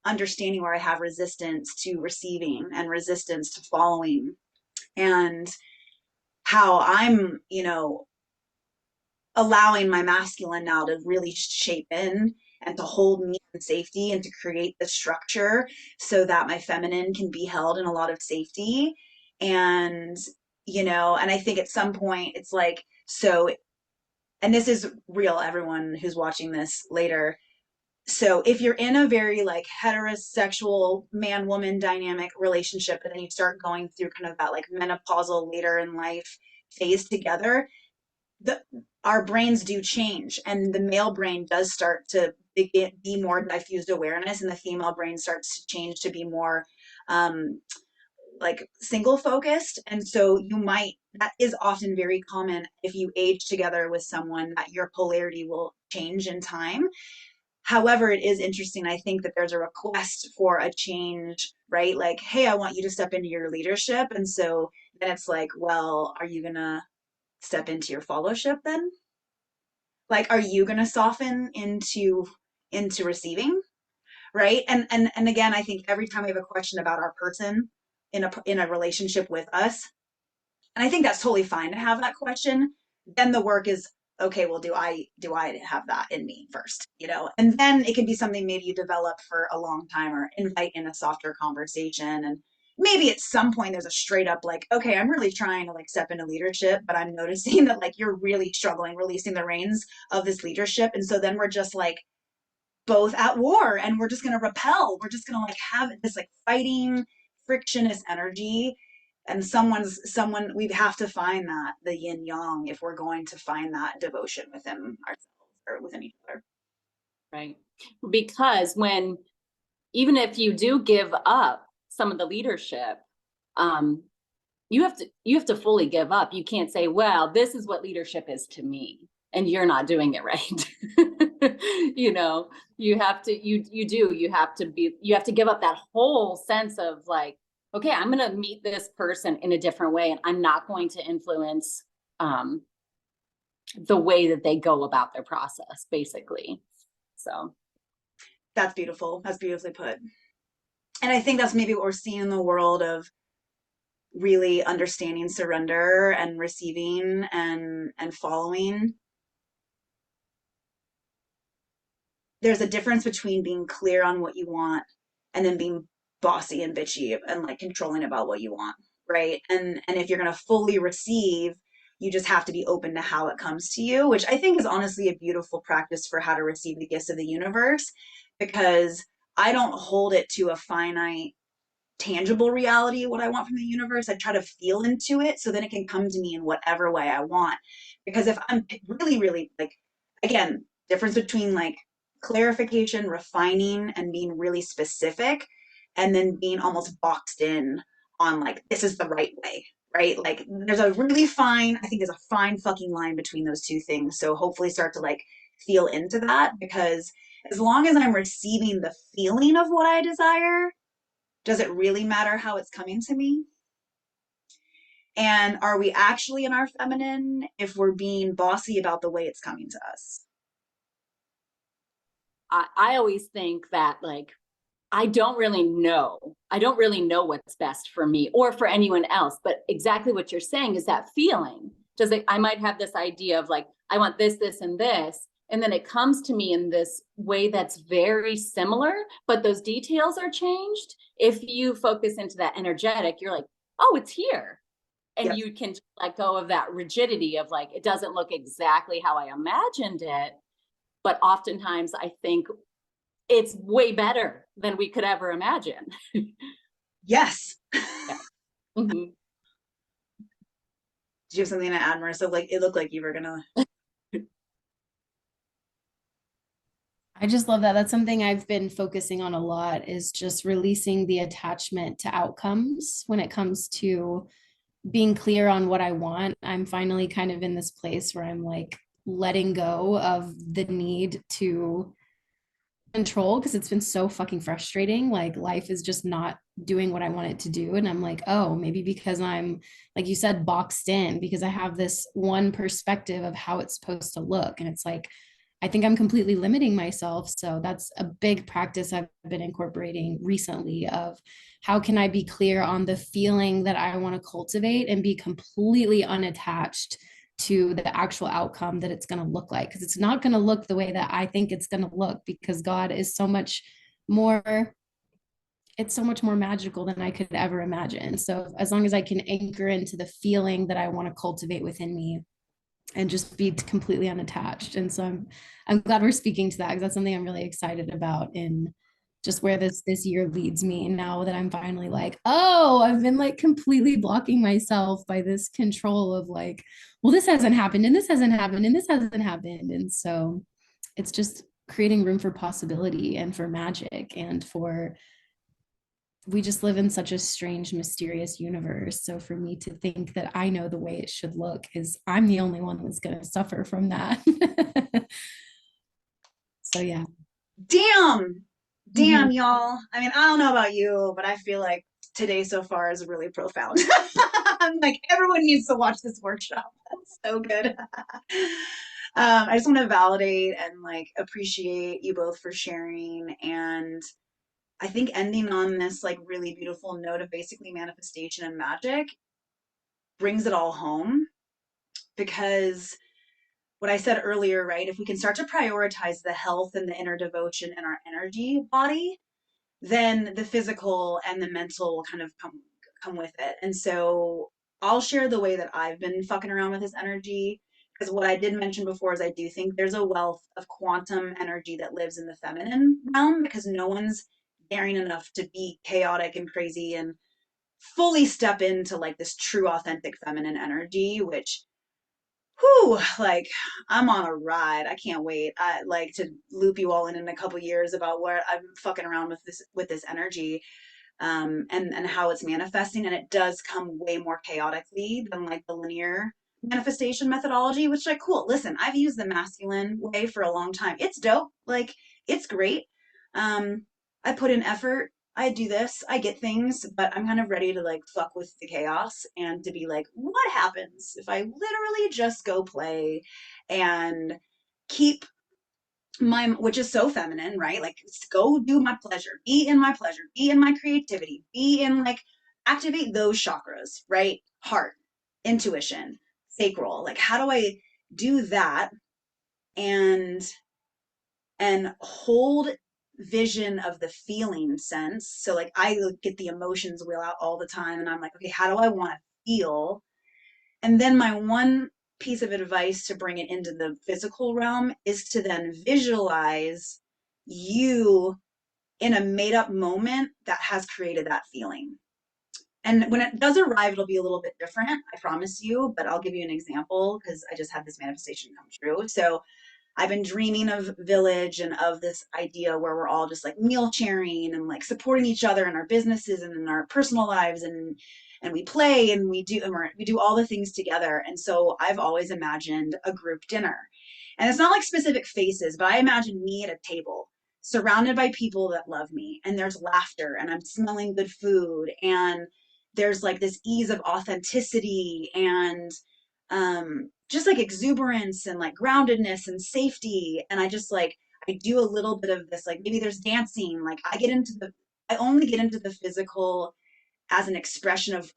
understanding where I have resistance to receiving and resistance to following, and how I'm, allowing my masculine now to really shape in and to hold me in safety and to create the structure so that my feminine can be held in a lot of safety. And, and I think at some point it's like, so, and this is real, everyone who's watching this later. So if you're in a very like heterosexual man woman dynamic relationship, and then you start going through kind of that like menopausal later in life phase together, our brains do change, and the male brain does start to be more diffused awareness, and the female brain starts to change to be more like single focused. And so that is often very common if you age together with someone, that your polarity will change in time. However, it is interesting. I think that there's a request for a change, right? Like, hey, I want you to step into your leadership. And so then it's like, well, are you going to step into your fellowship then? Like, are you going to soften into receiving, right? And again, I think every time we have a question about our person in a relationship with us, and I think that's totally fine to have that question, then the work is, okay, well, do I have that in me first, and then it can be something maybe you develop for a long time, or invite in a softer conversation. And maybe at some point there's a straight up like, okay, I'm really trying to like step into leadership, but I'm noticing that like you're really struggling releasing the reins of this leadership. And so then we're just like both at war, and we're just going to repel. We're just going to like have this like fighting frictionless energy. And we have to find that the yin yang if we're going to find that devotion within ourselves or within each other. Right. Because even if you do give up some of the leadership, you have to fully give up. You can't say, well, this is what leadership is to me, and you're not doing it right. You have to give up that whole sense of like, okay, I'm going to meet this person in a different way, and I'm not going to influence the way that they go about their process, basically. So that's beautiful. That's beautifully put. And I think that's maybe what we're seeing in the world of really understanding surrender and receiving and following. There's a difference between being clear on what you want and then being bossy and bitchy and like controlling about what you want, right? And if you're going to fully receive, you just have to be open to how it comes to you, which I think is honestly a beautiful practice for how to receive the gifts of the universe, because I don't hold it to a finite tangible reality what I want from the universe. I try to feel into it so then it can come to me in whatever way I want. Because if I'm really, really like, again, difference between like clarification, refining, and being really specific, and then being almost boxed in on like, this is the right way, right? Like there's a really fine, I think there's a fine fucking line between those two things. So hopefully start to like feel into that, because as long as I'm receiving the feeling of what I desire, does it really matter how it's coming to me? And are we actually in our feminine if we're being bossy about the way it's coming to us? I always think that like I don't really know. I don't really know what's best for me or for anyone else. But exactly what you're saying is that feeling. Does it, I might have this idea of like, I want this, this, and this. And then it comes to me in this way that's very similar, but those details are changed. If you focus into that energetic, you're like, oh, it's here. And Yes. you can let go of that rigidity of like, it doesn't look exactly how I imagined it. But oftentimes I think it's way better than we could ever imagine. Yes. Yeah. Mm-hmm. Do you have something to add, Marissa? Like it looked like you were gonna. I just love that. That's something I've been focusing on a lot, is just releasing the attachment to outcomes when it comes to being clear on what I want. I'm finally kind of in this place where I'm like letting go of the need to control, because it's been so fucking frustrating. Like life is just not doing what I want it to do. And I'm like, oh, maybe because I'm, like you said, boxed in, because I have this one perspective of how it's supposed to look. And it's like, I think I'm completely limiting myself. So that's a big practice I've been incorporating recently of how can I be clear on the feeling that I want to cultivate and be completely unattached to the actual outcome that it's going to look like, because it's not going to look the way that I think it's going to look, because God is so much more, it's so much more magical than I could ever imagine. So as long as I can anchor into the feeling that I want to cultivate within me and just be completely unattached. And so I'm glad we're speaking to that, because that's something I'm really excited about in just where this year leads me now that I'm finally like, oh, I've been like completely blocking myself by this control of like, well, this hasn't happened and this hasn't happened and this hasn't happened. And so it's just creating room for possibility and for magic and for, we just live in such a strange, mysterious universe. So for me to think that I know the way it should look, is I'm the only one that's going to suffer from that. So yeah. Damn. Mhm. Damn, y'all. I mean, I don't know about you, but I feel like today so far is really profound. I'm like, everyone needs to watch this workshop. That's so good. I just want to validate and like appreciate you both for sharing. And I think ending on this like really beautiful note of basically manifestation and magic brings it all home, because what I said earlier, right? If we can start to prioritize the health and the inner devotion in our energy body, then the physical and the mental will kind of come with it. And so I'll share the way that I've been fucking around with this energy, because what I did mention before is I do think there's a wealth of quantum energy that lives in the feminine realm, because no one's daring enough to be chaotic and crazy and fully step into like this true authentic feminine energy, which whew, like I'm on a ride. I can't wait. I like to loop you all in a couple years about where I'm fucking around with this energy, and how it's manifesting. And it does come way more chaotically than like the linear manifestation methodology, which like cool. Listen, I've used the masculine way for a long time. It's dope. Like it's great. I put in effort. I do this, I get things, but I'm kind of ready to like fuck with the chaos and to be like, what happens if I literally just go play and keep my, which is so feminine, right? Like go do my pleasure, be in my pleasure, be in my creativity, be in like activate those chakras, right? Heart, intuition, sacral. Like how do I do that and hold vision of the feeling sense? So like I get the emotions wheel out all the time and I'm like, okay, how do I want to feel? And then my one piece of advice to bring it into the physical realm is to then visualize you in a made up moment that has created that feeling. And when it does arrive, it'll be a little bit different, I promise you, but I'll give you an example because I just had this manifestation come true. So I've been dreaming of village and of this idea where we're all just like meal sharing and like supporting each other in our businesses and in our personal lives. and we play and we do all the things together. And so I've always imagined a group dinner. And it's not like specific faces, but I imagine me at a table surrounded by people that love me, and there's laughter and I'm smelling good food, and there's like this ease of authenticity and just like exuberance and like groundedness and safety. And I just like, I do a little bit of this, like maybe there's dancing, like I only get into the physical as an expression of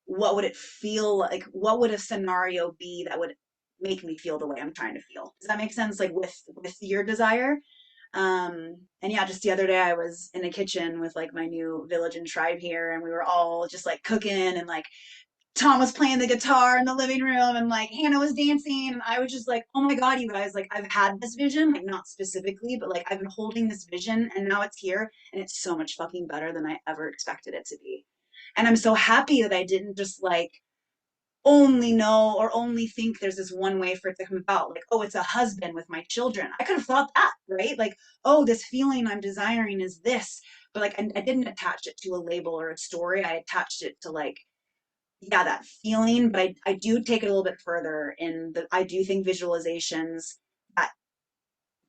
what would it feel like, what would a scenario be that would make me feel the way I'm trying to feel. Does that make sense? Like with your desire. And yeah, just the other day I was in the kitchen with like my new village and tribe here, and we were all just like cooking, and like Tom was playing the guitar in the living room, and like Hannah was dancing, and I was just like, oh my God, you guys, like I've had this vision, like not specifically, but like I've been holding this vision and now it's here, and it's so much fucking better than I ever expected it to be. And I'm so happy that I didn't just like only know or only think there's this one way for it to come about. Like, oh, it's a husband with my children. I could have thought that, right? Like, oh, this feeling I'm desiring is this. But like, I didn't attach it to a label or a story. I attached it to like, yeah, that feeling. But I do take it a little bit further in that I do think visualizations that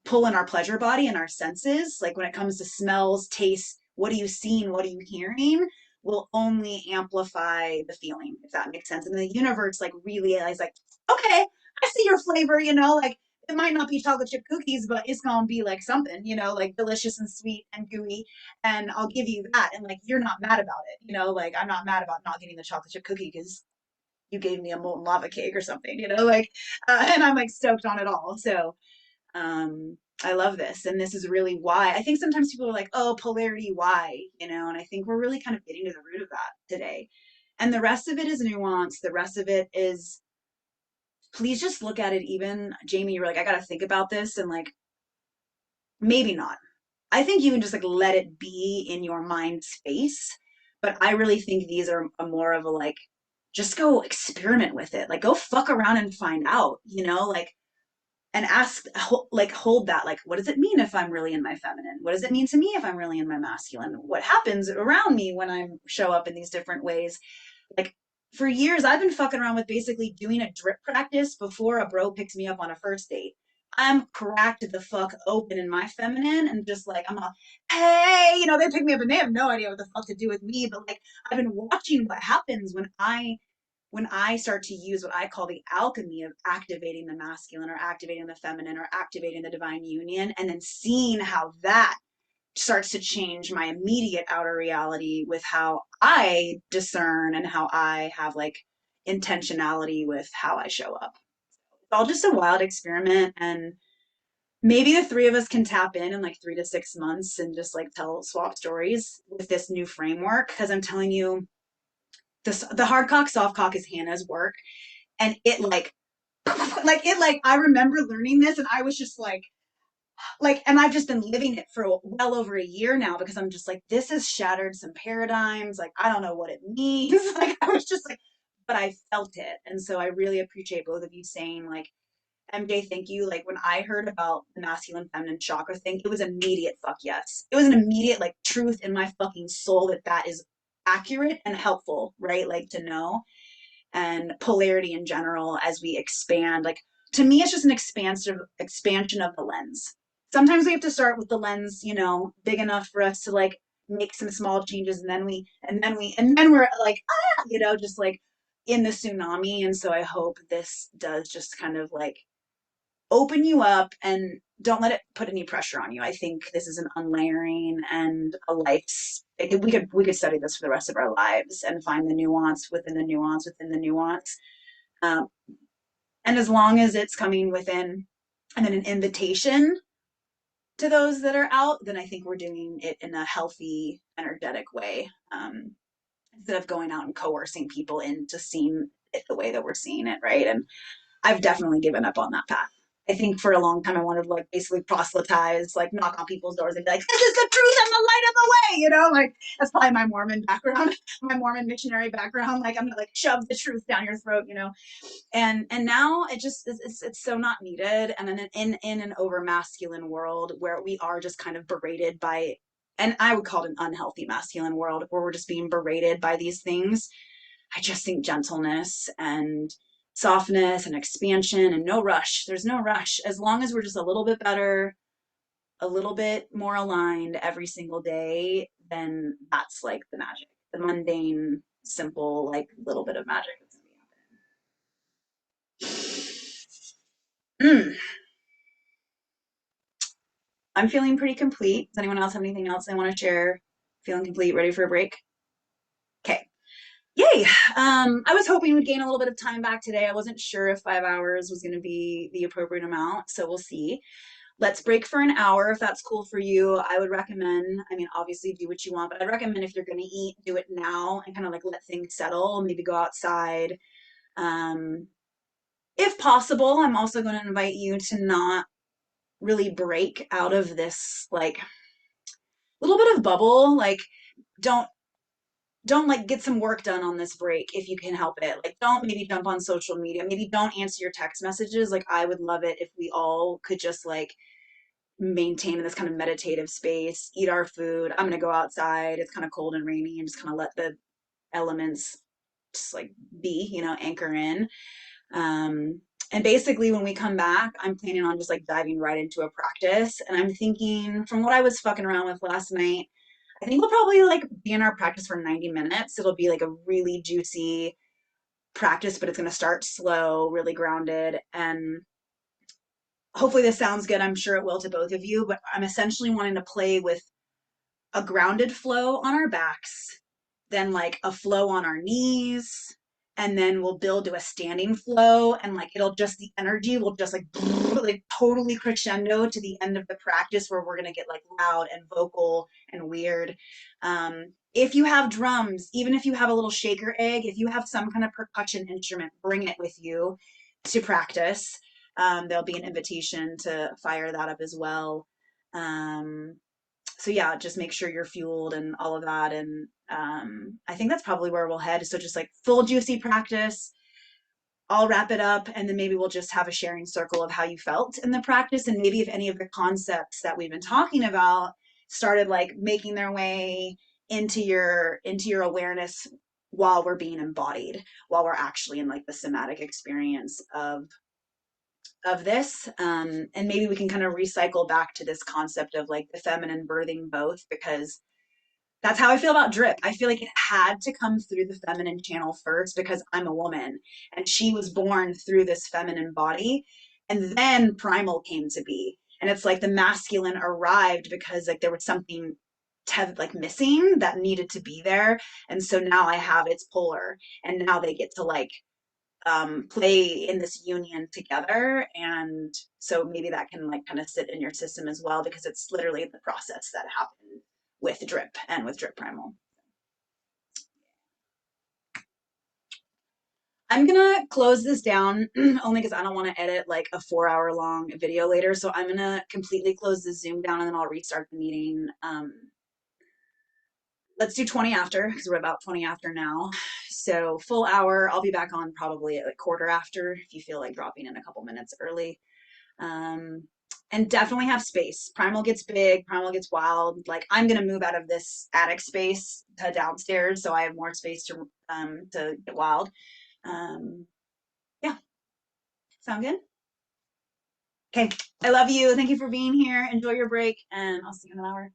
pull in our pleasure body and our senses, like when it comes to smells, tastes, what are you seeing, what are you hearing, will only amplify the feeling, if that makes sense. And the universe like really is like, okay, I see your flavor, you know, like it might not be chocolate chip cookies, but it's gonna be like something, you know, like delicious and sweet and gooey, and I'll give you that. And like you're not mad about it, you know, like I'm not mad about not getting the chocolate chip cookie because you gave me a molten lava cake or something, you know, like and I'm like stoked on it all. So I love this. And this is really why I think sometimes people are like, oh, polarity, why? You know, and I think we're really kind of getting to the root of that today. And the rest of it is nuance. The rest of it is, please just look at it. Even Jamie, you were like, I got to think about this. And like, maybe not. I think you can just like let it be in your mind space. But I really think these are a more of a like, just go experiment with it. Like, go fuck around and find out, you know, like, and ask, like hold that, like what does it mean if I'm really in my feminine, what does it mean to me if I'm really in my masculine, what happens around me when I show up in these different ways. Like for years I've been fucking around with basically doing a drip practice before a bro picks me up on a first date. I'm cracked the fuck open in my feminine and just like I'm all, hey, you know, they pick me up and they have no idea what the fuck to do with me, but like I've been watching what happens when I start to use what I call the alchemy of activating the masculine or activating the feminine or activating the divine union, and then seeing how that starts to change my immediate outer reality with how I discern and how I have like intentionality with how I show up. It's all just a wild experiment, and maybe the three of us can tap in like 3 to 6 months and just like tell swap stories with this new framework, because I'm telling you, the hard cock soft cock is Hannah's work, and it like I remember learning this and I was just like and I've just been living it for well over a year now, because I'm just like, this has shattered some paradigms, like I don't know what it means. Like I was just like, but I felt it. And so I really appreciate both of you saying like, MJ, thank you. Like when I heard about the masculine feminine chakra thing, it was immediate fuck yes. It was an immediate like truth in my fucking soul that that is accurate and helpful, right? Like to know. And polarity in general as we expand, like to me it's just an expansive expansion of the lens. Sometimes we have to start with the lens, you know, big enough for us to like make some small changes, and then we're like, ah, you know, just like in the tsunami. And so I hope this does just kind of like open you up, and don't let it put any pressure on you. I think this is an unlayering and a life's, we could study this for the rest of our lives and find the nuance within the nuance within the nuance. Um, and as long as it's coming within and then an invitation to those that are out, then I think we're doing it in a healthy, energetic way, instead of going out and coercing people into seeing it the way that we're seeing it, right? And I've definitely given up on that path. I think for a long time I wanted to like basically proselytize, like knock on people's doors and be like, this is the truth and the light of the way, you know, like that's probably my Mormon background, my Mormon missionary background. Like I'm gonna like shove the truth down your throat, you know. And now it just it's so not needed. And then in an over masculine world where we are just kind of berated by, and I would call it an unhealthy masculine world where we're just being berated by these things. I just think gentleness and softness and expansion and no rush. There's no rush. As long as we're just a little bit better, a little bit more aligned every single day, then that's like the magic, the mundane, simple, like little bit of magic that's gonna be happening. I'm feeling pretty complete. Does anyone else have anything else they want to share? Feeling complete, ready for a break? Okay. Yay. I was hoping we'd gain a little bit of time back today. I wasn't sure if 5 hours was going to be the appropriate amount, so we'll see. Let's break for an hour if that's cool for you. I would recommend, I mean, obviously do what you want, but I'd recommend if you're going to eat, do it now and kind of like let things settle, maybe go outside. If possible, I'm also going to invite you to not really break out of this like little bit of bubble. Like, don't like get some work done on this break if you can help it. Like, don't maybe jump on social media, maybe don't answer your text messages. Like, I would love it if we all could just like maintain this kind of meditative space, eat our food. I'm gonna go outside, it's kind of cold and rainy, and just kind of let the elements just like be, anchor in. And basically when we come back, I'm planning on just like diving right into a practice. And I'm thinking, from what I was fucking around with last night, I think we'll probably like be in our practice for 90 minutes. It'll be like a really juicy practice, but it's going to start slow, really grounded. And hopefully this sounds good. I'm sure it will to both of you, but I'm essentially wanting to play with a grounded flow on our backs, then like a flow on our knees, and then we'll build to a standing flow, and like it'll just, the energy will just like like totally crescendo to the end of the practice where we're gonna get like loud and vocal and weird. If you have drums, even if you have a little shaker egg, if you have some kind of percussion instrument, bring it with you to practice. There'll be an invitation to fire that up as well. So yeah, just make sure you're fueled and all of that. And I think that's probably where we'll head. So just like full juicy practice. I'll wrap it up, and then maybe we'll just have a sharing circle of how you felt in the practice, and maybe if any of the concepts that we've been talking about started like making their way into your awareness while we're being embodied, while we're actually in like the somatic experience of this. And maybe we can kind of recycle back to this concept of like the feminine birthing both, because that's how I feel about DRIPP. I feel like it had to come through the feminine channel first because I'm a woman and she was born through this feminine body. And then primal came to be. And it's like the masculine arrived because like there was something like missing that needed to be there. And so now I have its polar, and now they get to like play in this union together. And so maybe that can like kind of sit in your system as well, because it's literally the process that happened with DRIPP and with DRIPP Primal. I'm gonna close this down only because I don't want to edit like a 4 hour long video later. So I'm gonna completely close the Zoom down and then I'll restart the meeting. Let's do 20 after, because we're about 20 after now. So full hour, I'll be back on probably at like quarter after if you feel like dropping in a couple minutes early. And definitely have space. Primal gets big, primal gets wild. Like, I'm gonna move out of this attic space to downstairs so I have more space to get wild. Yeah, sound good? Okay, I love you. Thank you for being here. Enjoy your break, and I'll see you in an hour.